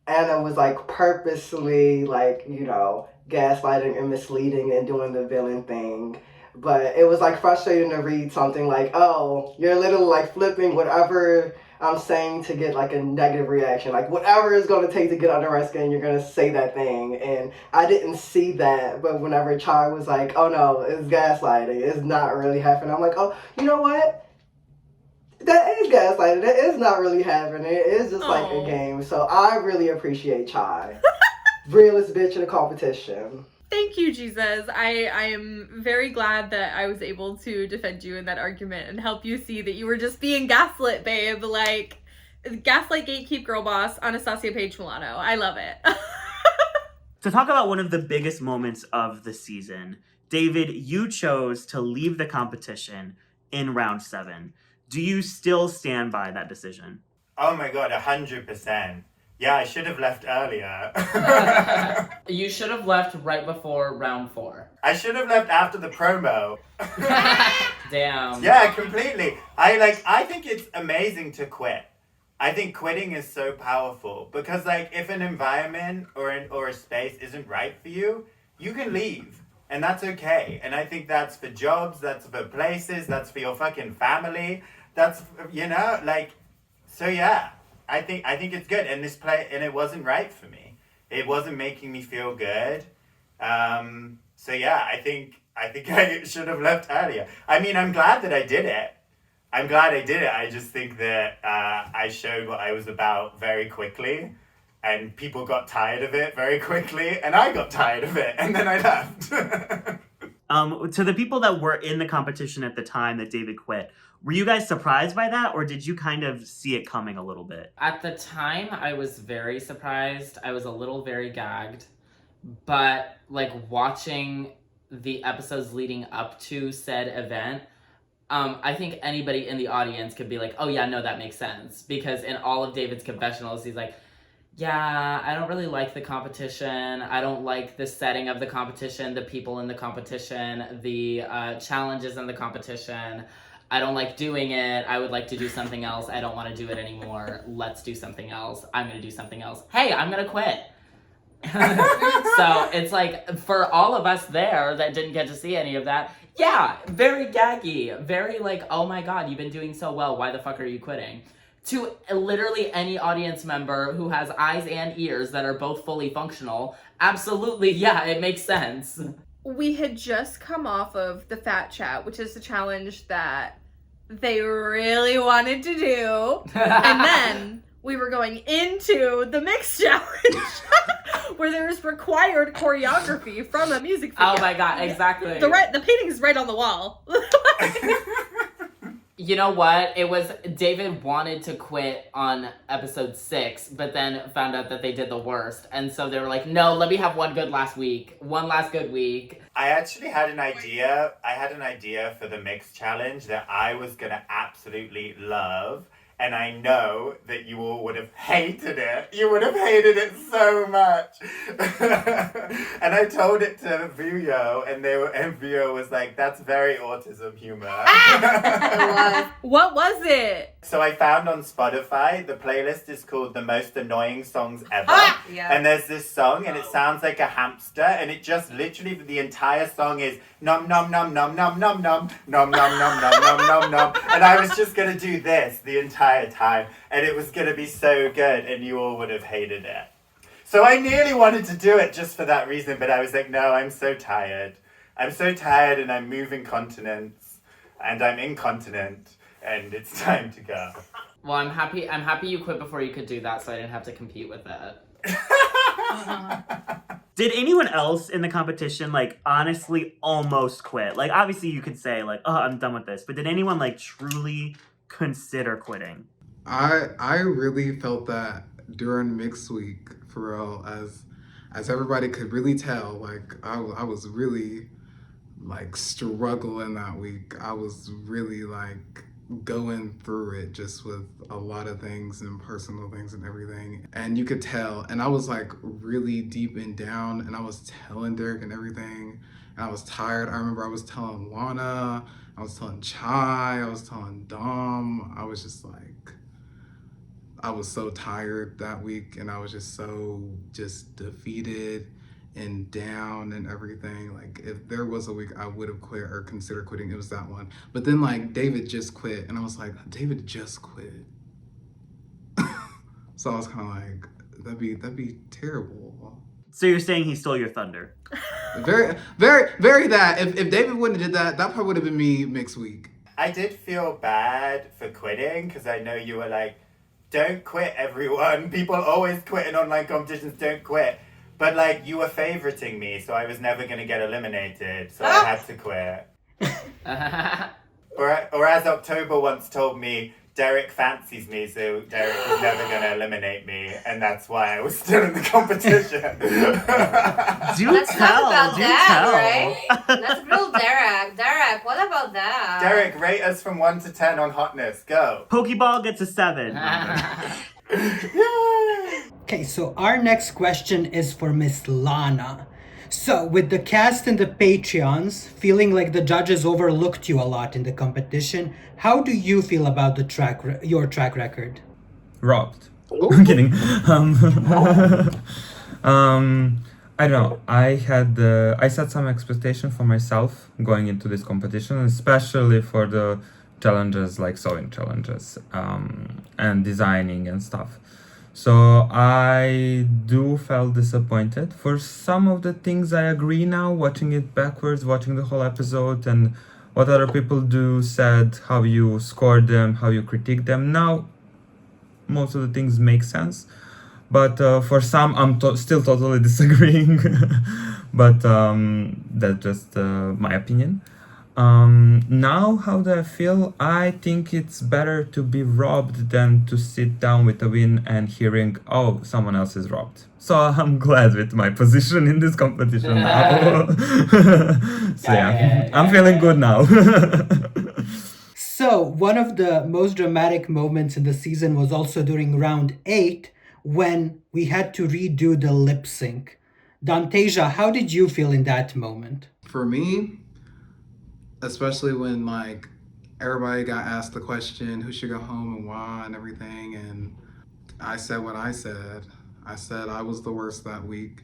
Anna was like purposely like, you know, gaslighting and misleading and doing the villain thing. But it was like frustrating to read something like, oh, you're literally like flipping whatever I'm saying to get like a negative reaction. Like, whatever it's going to take to get under my skin, you're going to say that thing. And I didn't see that. But whenever Chai was like, oh no, it's gaslighting, it's not really happening, I'm like, oh, you know what? That is gaslighting. That is not really happening. It is just like a game. So I really appreciate Chai. Realest bitch in the competition. Thank you, Jesus. I am very glad that I was able to defend you in that argument and help you see that you were just being gaslit, babe. Like, gaslight gatekeep girl boss, Anastasia Paige Milano. I love it. To talk about one of the biggest moments of the season, David, you chose to leave the competition in round 7. Do you still stand by that decision? Oh my god, 100%. Yeah, I should have left earlier. You should have left right before round 4. I should have left after the promo. Damn. Yeah, completely. I think it's amazing to quit. I think quitting is so powerful because like if an environment or a space isn't right for you, you can leave. And that's okay. And I think that's for jobs, that's for places, that's for your fucking family. That's, you know, like, so yeah. I think it's good, and it wasn't right for me. It wasn't making me feel good. So yeah, I think I should have left earlier. I mean, I'm glad that I did it. I just think that I showed what I was about very quickly, and people got tired of it very quickly, and I got tired of it, and then I left. To the people that were in the competition at the time that David quit, were you guys surprised by that, or did you kind of see it coming a little bit? At the time, I was very surprised. I was a little very gagged. But, like, watching the episodes leading up to said event, I think anybody in the audience could be like, oh yeah, no, that makes sense. Because in all of David's confessionals, he's like, yeah, I don't really like the competition. I don't like the setting of the competition, the people in the competition, the challenges in the competition. I don't like doing it. I would like to do something else. I don't want to do it anymore. Let's do something else. I'm going to do something else. Hey, I'm going to quit. So it's like, for all of us there that didn't get to see any of that, yeah, very gaggy. Very like, oh my God, you've been doing so well. Why the fuck are you quitting? To literally any audience member who has eyes and ears that are both fully functional, absolutely, yeah, it makes sense. We had just come off of the Fat Chat, which is a challenge that they really wanted to do. And then we were going into the Mix Challenge, where there's required choreography from a music video. Oh my God, exactly. The painting is right on the wall. You know what? It was David wanted to quit on episode 6, but then found out that they did the worst. And so they were like, no, let me have one last good week. I actually had an idea. I had an idea for the mix challenge that I was going to absolutely love. And I know that you all would have hated it. You would have hated it so much. And I told it to VUJO, and VUJO was like, that's very autism humor. What was it? So I found on Spotify, the playlist is called The Most Annoying Songs Ever. Yeah. And there's this song, and it sounds like a hamster, and it just literally, the entire song is nom nom nom nom nom nom nom nom nom nom nom nom nom nom. And I was just going to do this the entire time, and it was going to be so good, and you all would have hated it. So I nearly wanted to do it just for that reason, but I was like, no, I'm so tired. I'm so tired, and I'm moving continents, and I'm incontinent. And it's time to go. Well, I'm happy you quit before you could do that, so I didn't have to compete with it. Did anyone else in the competition, like, honestly almost quit? Like, obviously you could say, like, oh, I'm done with this. But did anyone, like, truly consider quitting? I really felt that during mixed week, for real, as everybody could really tell, like, I was really, like, struggling that week. I was really, like, going through it just with a lot of things and personal things and everything, and you could tell. And I was like really deep and down, and I was telling Derek and everything, and I was tired. I remember I was telling LANA, I was telling Chai, I was telling Dom. I was just like, I was so tired that week, and I was just so defeated and down and everything. Like, if there was a week I would have quit or considered quitting, it was that one. But then, like, David just quit, and I was like, David just quit. So I was kind of like, that'd be terrible. So you're saying he stole your thunder? Very, very, very that. If David wouldn't have did that, that probably would have been me mixed week. I did feel bad for quitting, because I know you were like, don't quit, everyone. People always quit in online competitions, don't quit. But, like, you were favoriting me, so I was never going to get eliminated, so I had to quit. Or as October once told me, Derek fancies me, so Derek is never going to eliminate me, and that's why I was still in the competition. Let's talk about that, right? That's real Derek. Derek, what about that? Derek, rate us from 1 to 10 on hotness. Go. Pokeball gets a 7. Okay, so our next question is for Miss Lana. So, with the cast and the Patreons feeling like the judges overlooked you a lot in the competition, how do you feel about the your track record? Robbed. I'm kidding. I don't know. I set some expectation for myself going into this competition, especially for the challenges like sewing challenges and designing and stuff. So I do felt disappointed. For some of the things I agree now, watching it backwards, watching the whole episode and what other people said, how you scored them, how you critique them. Now, most of the things make sense. But for some, I'm still totally disagreeing. But that's just my opinion. Now, how do I feel? I think it's better to be robbed than to sit down with a win and hearing, oh, someone else is robbed. So I'm glad with my position in this competition now. So yeah, I'm feeling good now. So, one of the most dramatic moments in the season was also during round 8 when we had to redo the lip sync. Dantasia, how did you feel in that moment? For me, especially when like everybody got asked the question, who should go home and why and everything, and I said what I said. I said I was the worst that week.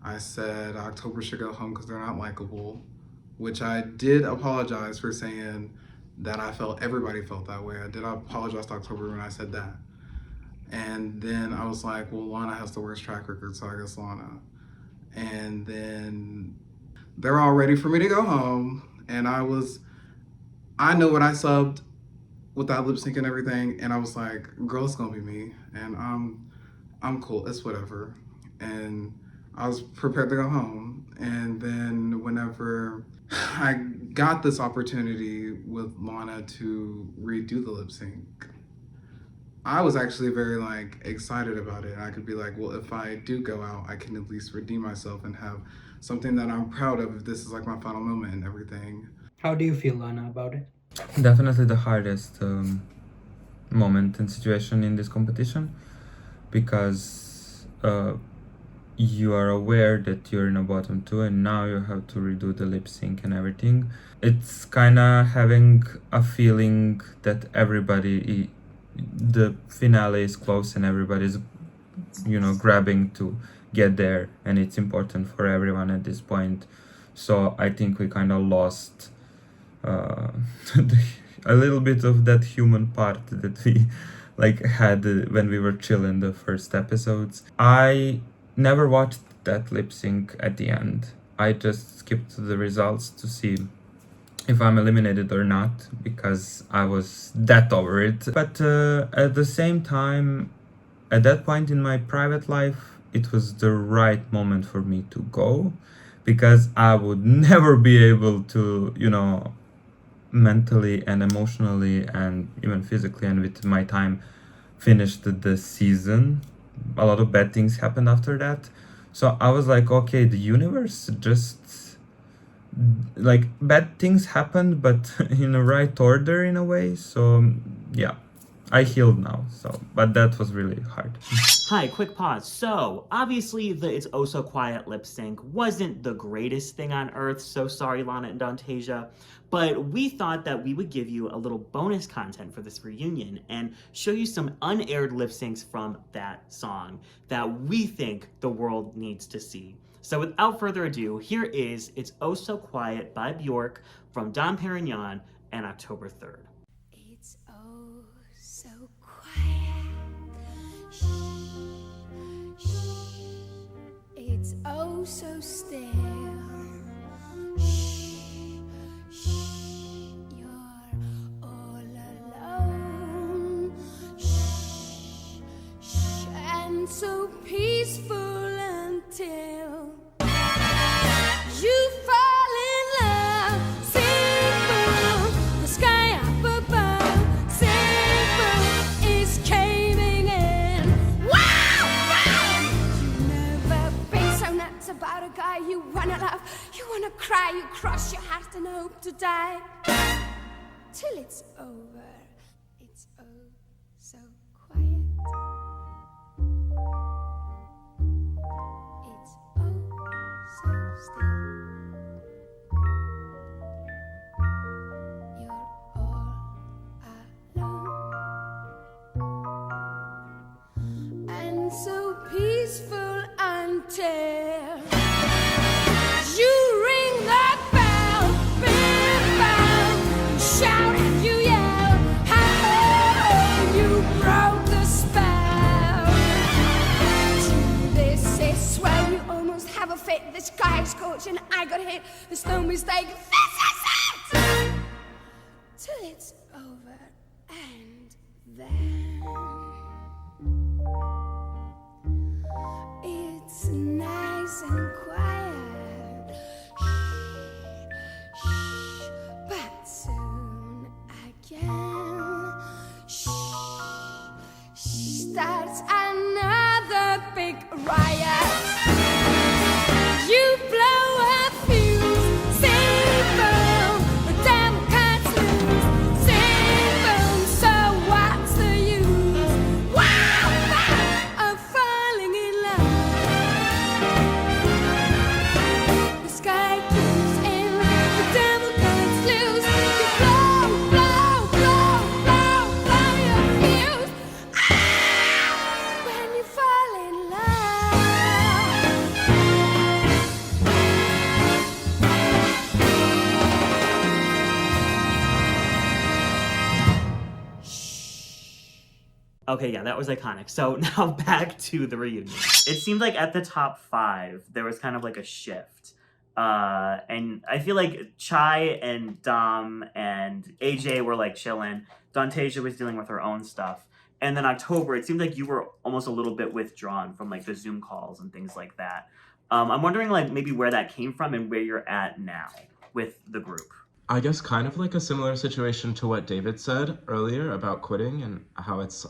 I said October should go home because they're not likable, which I did apologize for saying that I felt everybody felt that way. I did apologize to October when I said that. And then I was like, well, LANA has the worst track record, so I guess LANA. And then they're all ready for me to go home. And I know what I subbed with that lip sync and everything. And I was like, girl, it's gonna be me. And I'm cool, it's whatever. And I was prepared to go home. And then whenever I got this opportunity with Lana to redo the lip sync, I was actually very like excited about it. And I could be like, well, if I do go out, I can at least redeem myself and have something that I'm proud of if this is like my final moment and everything. How do you feel, Lana, about it? Definitely the hardest moment and situation in this competition, because you are aware that you're in a bottom two and now you have to redo the lip sync and everything. It's kind of having a feeling that the finale is close and everybody's, grabbing to get there, and it's important for everyone at this point. So I think we kind of lost a little bit of that human part that we had when we were chilling the first episodes. I never watched that lip sync at the end. I just skipped the results to see if I'm eliminated or not, because I was that over it. But at the same time, at that point in my private life, it was the right moment for me to go, because I would never be able to, mentally and emotionally and even physically and with my time finish the season. A lot of bad things happened after that. So I was like, okay, the universe just, bad things happened, but in the right order in a way. So yeah, I healed now. So, but that was really hard. Hi, quick pause. So, obviously the It's Oh So Quiet lip sync wasn't the greatest thing on earth, so sorry Lana and Dauntasia, but we thought that we would give you a little bonus content for this reunion and show you some unaired lip syncs from that song that we think the world needs to see. So without further ado, here is It's Oh So Quiet by Bjork from Dom Perignon and October 3rd. It's oh so quiet. Shh, shh. It's oh so still. Shh, shh. You're all alone. Shh, shh. And so peaceful until you fall in love. Simple, the sky up above. Simple is caving in. Wow, wow. You never been so nuts about a guy you wanna love. You wanna cry, you cross your heart and hope to die till it's over. It's oh so quiet. It's oh so still. You're all alone and so peaceful until you ring that bell, big bell. You shout and you yell, how you broke the spell. This is swell, you almost have a fit. The sky is scorching, I got hit. There's no mistake, this is it. Till it's over and then it's nice and quiet. Shh, shh, but soon again, shh, starts another big riot. You blow a fuse, simple, the devil can't lose. Simple, so what's the use? Wow, wow, of falling in love. The sky keeps in, the devil can't lose. You blow, blow, blow, blow, blow your fuse. When you fall in love. Okay, yeah, that was iconic. So now back to the reunion. It seemed like at the top 5, there was kind of like a shift. And I feel like Chai and Dom and AJ were like chilling. Dauntasia was dealing with her own stuff. And then October, it seemed like you were almost a little bit withdrawn from like the Zoom calls and things like that. I'm wondering like maybe where that came from and where you're at now with the group. I guess kind of like a similar situation to what David said earlier about quitting and how it's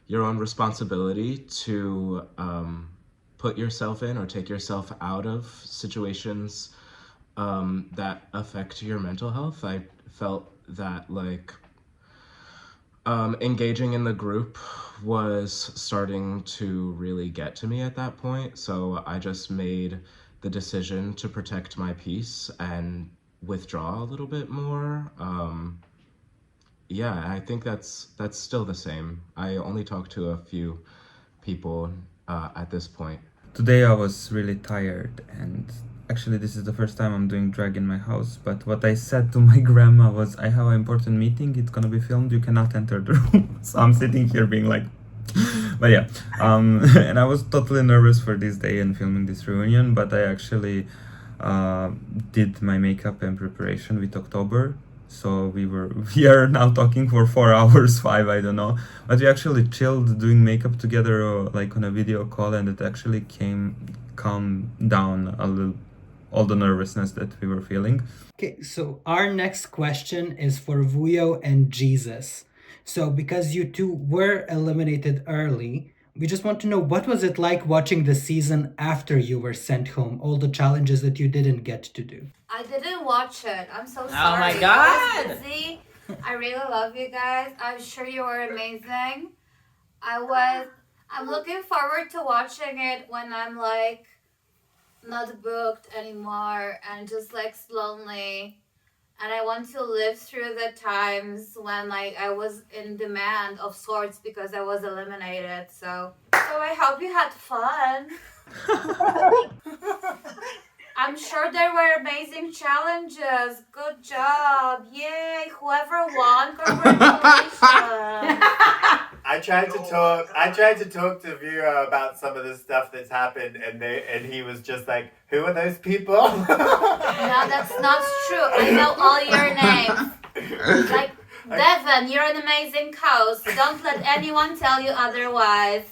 your own responsibility to put yourself in or take yourself out of situations that affect your mental health. I felt that like engaging in the group was starting to really get to me at that point. So I just made the decision to protect my peace and withdraw a little bit more. Yeah, I think that's still the same. I only talked to a few people at this point. Today I was really tired, and actually this is the first time I'm doing drag in my house, but what I said to my grandma was, I have an important meeting, it's gonna be filmed, you cannot enter the room. So I'm sitting here being like, but yeah, and I was totally nervous for this day and filming this reunion, but I actually did my makeup and preparation with October. So we are now talking for 4 hours, 5, I don't know, but we actually chilled doing makeup together, like on a video call, and it actually calmed down a little all the nervousness that we were feeling. Okay, so our next question is for VUJO and Jesus. So because you two were eliminated early, we just want to know, what was it like watching the season after you were sent home? All the challenges that you didn't get to do. I didn't watch it. I'm so sorry. Oh my I God. was busy. I really love you guys. I'm sure you were amazing. I'm looking forward to watching it when I'm like not booked anymore and just like lonely. And I want to live through the times when like I was in demand of sorts because I was eliminated. So I hope you had fun. I'm sure there were amazing challenges. Good job. Yay. Whoever won, congratulations. I tried to talk to Vera about some of the stuff that's happened, and he was just like, "Who are those people?" No, that's not true. I know all your names. Like, Devin, you're an amazing host. Don't let anyone tell you otherwise.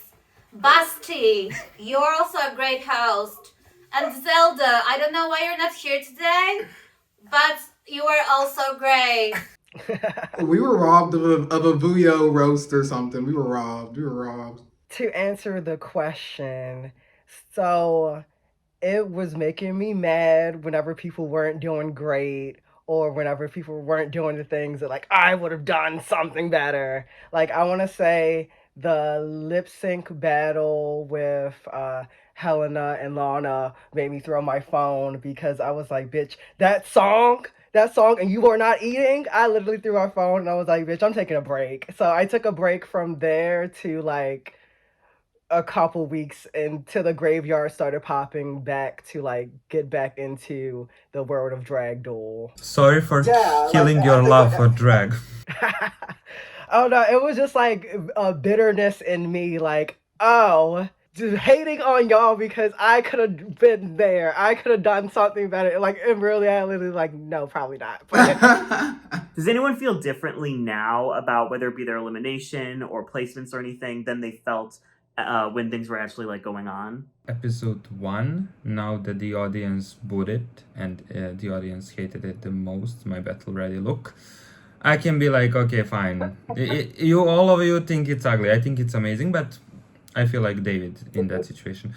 Basti, you're also a great host. And Zelda, I don't know why you're not here today, but you were also great. We were robbed of a VUJO roast or something. We were robbed. To answer the question, so it was making me mad whenever people weren't doing great or whenever people weren't doing the things that like I would have done something better. Like I want to say the lip sync battle with Helena and LANA made me throw my phone because I was like, bitch, that song, and you were not eating. I literally threw my phone and I was like, bitch, I'm taking a break. So I took a break from there to like a couple weeks until the graveyard started popping back to like get back into the world of drag Duel. Sorry for killing your love for drag. Oh no, it was just like a bitterness in me, like, oh, just hating on y'all because I could have been there. I could have done something better. Like in reality, like, no, probably not. Does anyone feel differently now about whether it be their elimination or placements or anything than they felt when things were actually like going on? Episode 1, now that the audience booed it and the audience hated it the most, my battle ready look, I can be like, okay, fine. All of you think it's ugly. I think it's amazing, but I feel like David in that situation.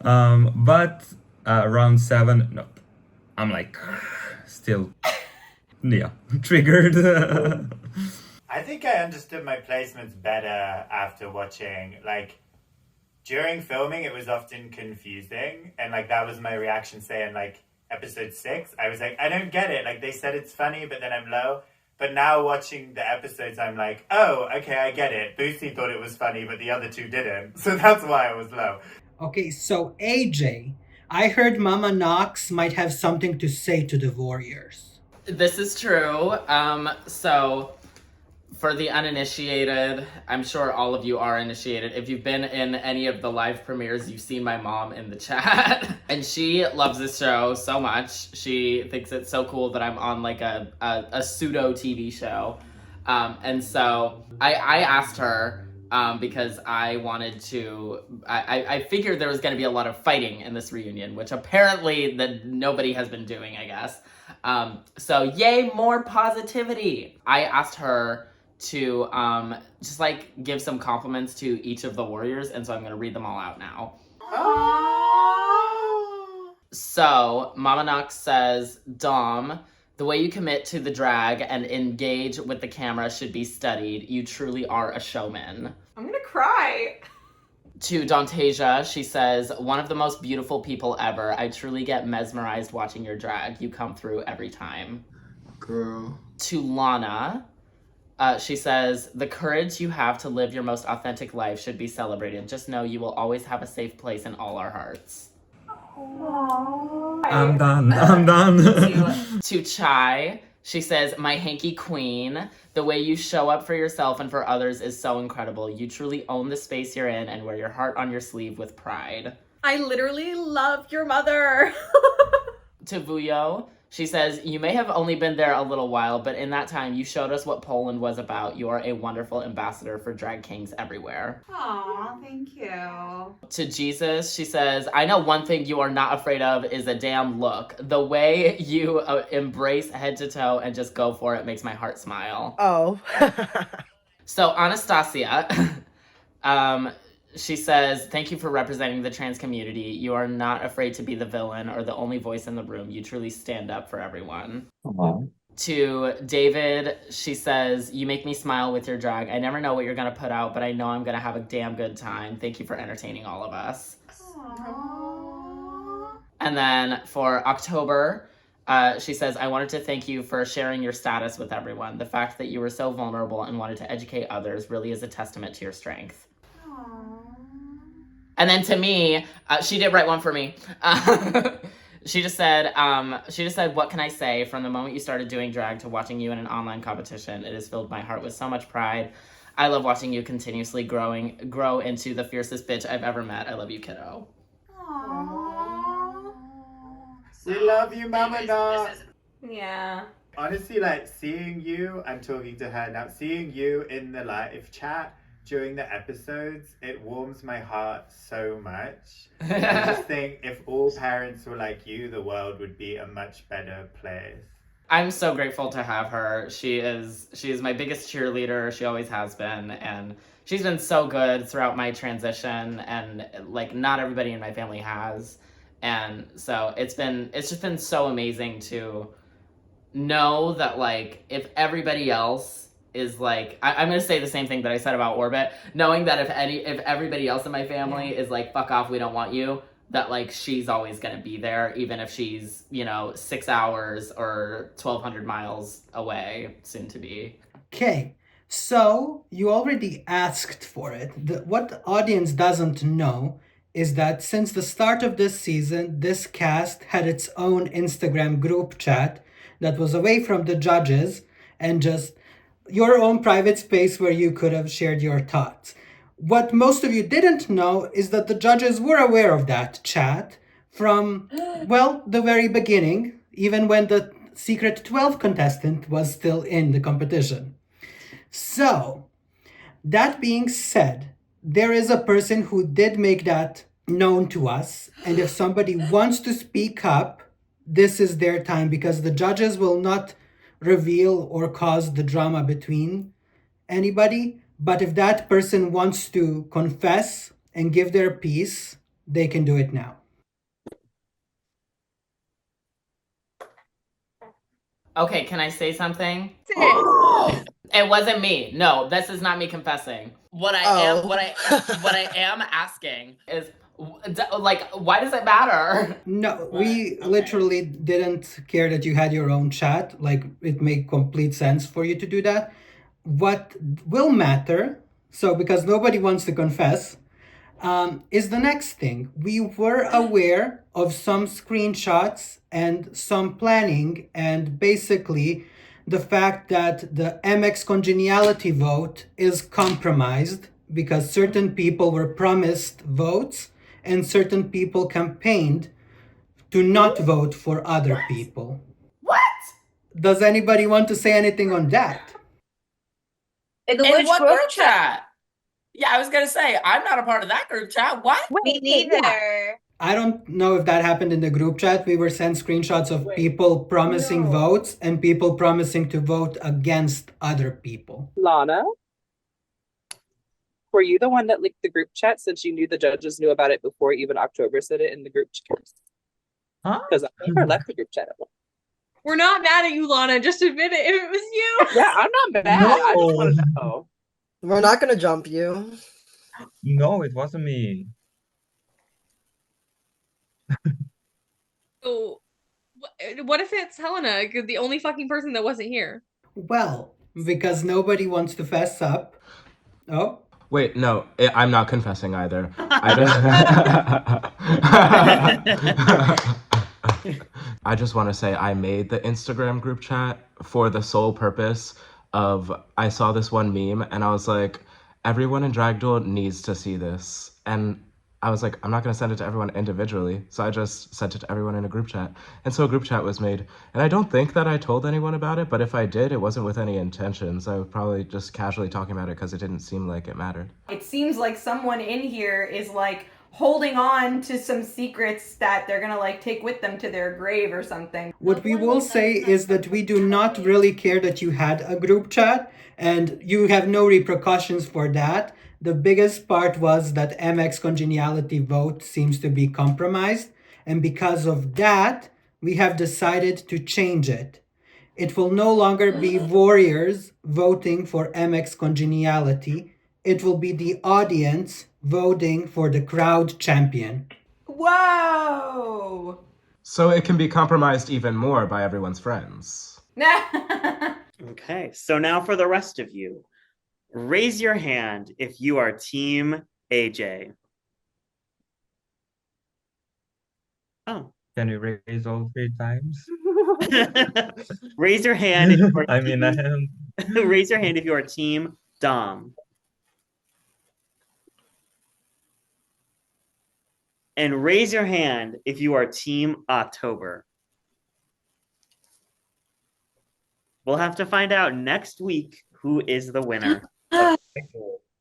But round 7, nope. I'm like, still, yeah, triggered. I think I understood my placements better after watching. Like, during filming, it was often confusing. And, like, that was my reaction, say, in, like, episode 6. I was like, I don't get it. Like, they said it's funny, but then I'm low. But now watching the episodes, I'm like, oh, okay, I get it. Boosie thought it was funny, but the other two didn't. So that's why I was low. Okay, so AJ, I heard Mama Knox might have something to say to the Warriors. This is true. So for the uninitiated, I'm sure all of you are initiated. If you've been in any of the live premieres, you've seen my mom in the chat. And she loves this show so much. She thinks it's so cool that I'm on like a pseudo TV show. And so I asked her because I wanted to. I figured there was going to be a lot of fighting in this reunion, which apparently that nobody has been doing, I guess. So yay, more positivity. I asked her to just like give some compliments to each of the warriors, and so I'm going to read them all out now. So Mama Knox says, Dom, the way you commit to the drag and engage with the camera should be studied. You truly are a showman. I'm gonna cry. To Dauntasia, she says, one of the most beautiful people ever. I truly get mesmerized watching your drag. You come through every time. Girl. To Lana, she says, the courage you have to live your most authentic life should be celebrated. Just know you will always have a safe place in all our hearts. I'm done. To Chai, she says, my hanky queen, the way you show up for yourself and for others is so incredible. You truly own the space you're in and wear your heart on your sleeve with pride. I literally love your mother. To VUJO, she says, you may have only been there a little while, but in that time you showed us what Poland was about. You are a wonderful ambassador for drag kings everywhere. Aw, thank you. To Jesus, she says, I know one thing you are not afraid of is a damn look. The way you embrace head to toe and just go for it makes my heart smile. Oh. So Anastasia, she says, thank you for representing the trans community. You are not afraid to be the villain or the only voice in the room. You truly stand up for everyone. Aww. To David, she says, you make me smile with your drag. I never know what you're going to put out, but I know I'm going to have a damn good time. Thank you for entertaining all of us. Aww. And then for October, she says, I wanted to thank you for sharing your status with everyone. The fact that you were so vulnerable and wanted to educate others really is a testament to your strength. And then to me, she did write one for me. She just said, what can I say? From the moment you started doing drag to watching you in an online competition, it has filled my heart with so much pride. I love watching you continuously grow into the fiercest bitch I've ever met. I love you, kiddo. Aww. We love you, Mama Knox. Yeah. Honestly, like, seeing you, I'm talking to her now, seeing you in the live chat during the episodes, it warms my heart so much. I just think if all parents were like you, the world would be a much better place. I'm so grateful to have her. She is my biggest cheerleader. She always has been, and she's been so good throughout my transition, and like not everybody in my family has. And so it's just been so amazing to know that, like, if everybody else is like, I'm gonna say the same thing that I said about Orbit, knowing that if everybody else in my family is like, fuck off, we don't want you, that like she's always gonna be there, even if she's, 6 hours or 1,200 miles away, soon to be. Okay, so you already asked for it. What the audience doesn't know is that since the start of this season, this cast had its own Instagram group chat that was away from the judges and just your own private space where you could have shared your thoughts. What most of you didn't know is that the judges were aware of that chat from, well, the very beginning, even when the secret 12 contestant was still in the competition. So, that being said, there is a person who did make that known to us, and if somebody wants to speak up, this is their time, because the judges will not reveal or cause the drama between anybody. But if that person wants to confess and give their piece, they can do it now. Okay, can I say something? It wasn't me. No, this is not me confessing. What I am asking is, like, why does it matter? No, we literally didn't care that you had your own chat. Like, it made complete sense for you to do that. What will matter, so because nobody wants to confess, is the next thing. We were aware of some screenshots and some planning, and basically the fact that the MX congeniality vote is compromised because certain people were promised votes and certain people campaigned to not vote for other people. What? Does anybody want to say anything on that? In what group chat? Yeah, I was gonna say, I'm not a part of that group chat. What? Me neither. I don't know if that happened in the group chat. We were sent screenshots of people promising votes and people promising to vote against other people. Lana, were you the one that leaked the group chat since you knew the judges knew about it before even October said it in the group chat? Huh? Because I never left the group chat. We're not mad at you, Lana. Just admit it if it was you. Yeah, I'm not mad. I just want to know. We're not gonna jump you. No, it wasn't me. So, what if it's Helena, the only fucking person that wasn't here? Well, because nobody wants to fess up. Oh. Wait, no, I'm not confessing either. I just want to say I made the Instagram group chat for the sole purpose of I saw this one meme and I was like, everyone in Drag Duel needs to see this. And I was like, I'm not going to send it to everyone individually. So I just sent it to everyone in a group chat. And so a group chat was made. And I don't think that I told anyone about it, but if I did, it wasn't with any intentions. I was probably just casually talking about it because it didn't seem like it mattered. It seems like someone in here is like holding on to some secrets that they're gonna like take with them to their grave or something. What we will say is that we do not really care that you had a group chat and you have no repercussions for that. The biggest part was that MX congeniality vote seems to be compromised, and because of that, we have decided to change it. It will no longer be warriors voting for MX congeniality. It will be the audience voting for the crowd champion. Whoa! So it can be compromised even more by everyone's friends. Okay, so now for the rest of you. Raise your hand if you are Team AJ. Oh. Can you raise all 3 times? Raise your hand if you are I mean, I am. Raise your hand if you are Team Dom. And raise your hand if you are Team October. We'll have to find out next week who is the winner of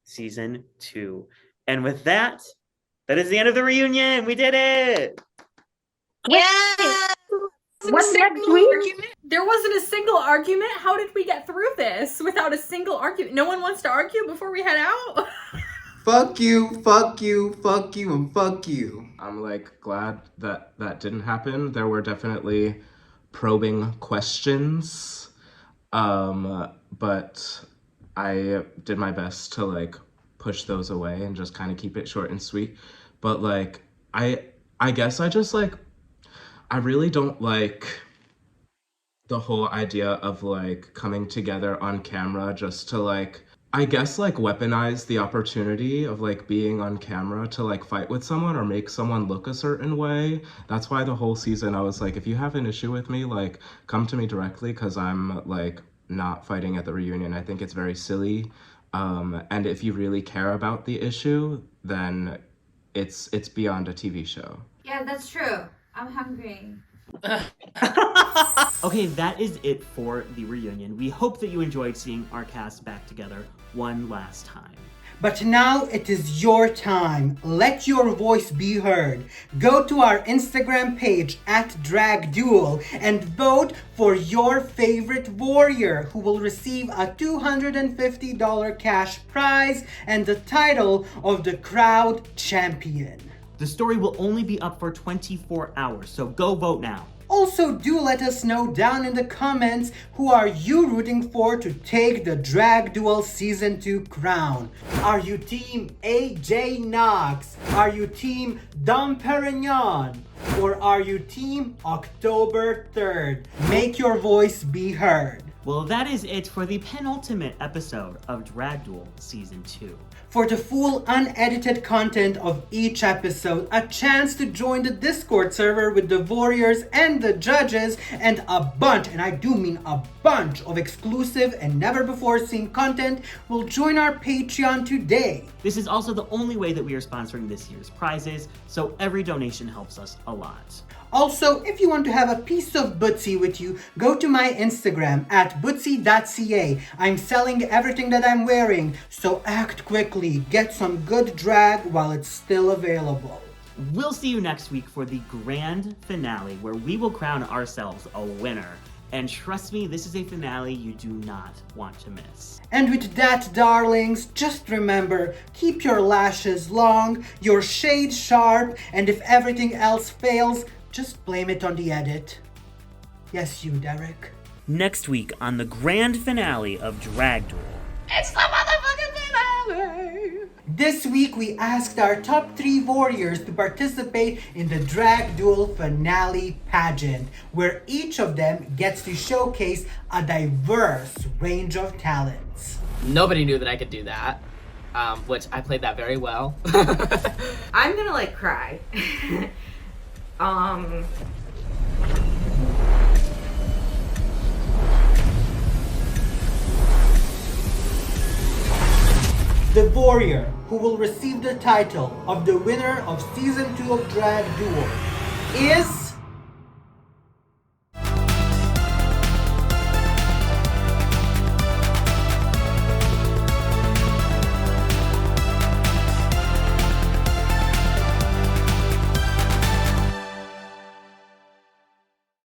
Season 2. And with that, that is the end of the reunion. We did it! Yeah! What's next week? There wasn't a single argument. How did we get through this without a single argument? No one wants to argue before we head out? Fuck you, fuck you, fuck you, and fuck you. I'm like glad that that didn't happen. There were definitely probing questions, but I did my best to like push those away and just kind of keep it short and sweet. But like I guess I just like I really don't like the whole idea of like coming together on camera just to like I guess like weaponize the opportunity of like being on camera to like fight with someone or make someone look a certain way. That's why the whole season I was like, if you have an issue with me, like come to me directly because I'm like not fighting at the reunion. I think it's very silly. And if you really care about the issue, then it's beyond a TV show. Yeah, that's true. I'm hungry. Okay, that is it for the reunion. We hope that you enjoyed seeing our cast back together one last time. But now it is your time. Let your voice be heard. Go to our Instagram page @DragDuel and vote for your favorite warrior who will receive a $250 cash prize and the title of the crowd champion. The story will only be up for 24 hours, so go vote now. Also, do let us know down in the comments who are you rooting for to take the Drag Duel Season 2 crown. Are you Team AJ Knox? Are you Team Dom Perignon? Or are you Team October 3rd? Make your voice be heard. Well, that is it for the penultimate episode of Drag Duel Season 2. For the full unedited content of each episode, a chance to join the Discord server with the warriors and the judges, and a bunch, and I do mean a bunch, of exclusive and never before seen content will join our Patreon today. This is also the only way that we are sponsoring this year's prizes, so every donation helps us a lot. Also, if you want to have a piece of Bootsy with you, go to my Instagram at bootsy.ca. I'm selling everything that I'm wearing, so act quickly. Get some good drag while it's still available. We'll see you next week for the grand finale, where we will crown ourselves a winner. And trust me, this is a finale you do not want to miss. And with that, darlings, just remember, keep your lashes long, your shade sharp, and if everything else fails, just blame it on the edit. Yes, you, Derek. Next week on the grand finale of Drag Duel. It's the motherfucking finale! This week we asked our top 3 warriors to participate in the Drag Duel finale pageant, where each of them gets to showcase a diverse range of talents. Nobody knew that I could do that, which I played that very well. I'm gonna like cry. The warrior who will receive the title of the winner of Season 2 of Drag Duel is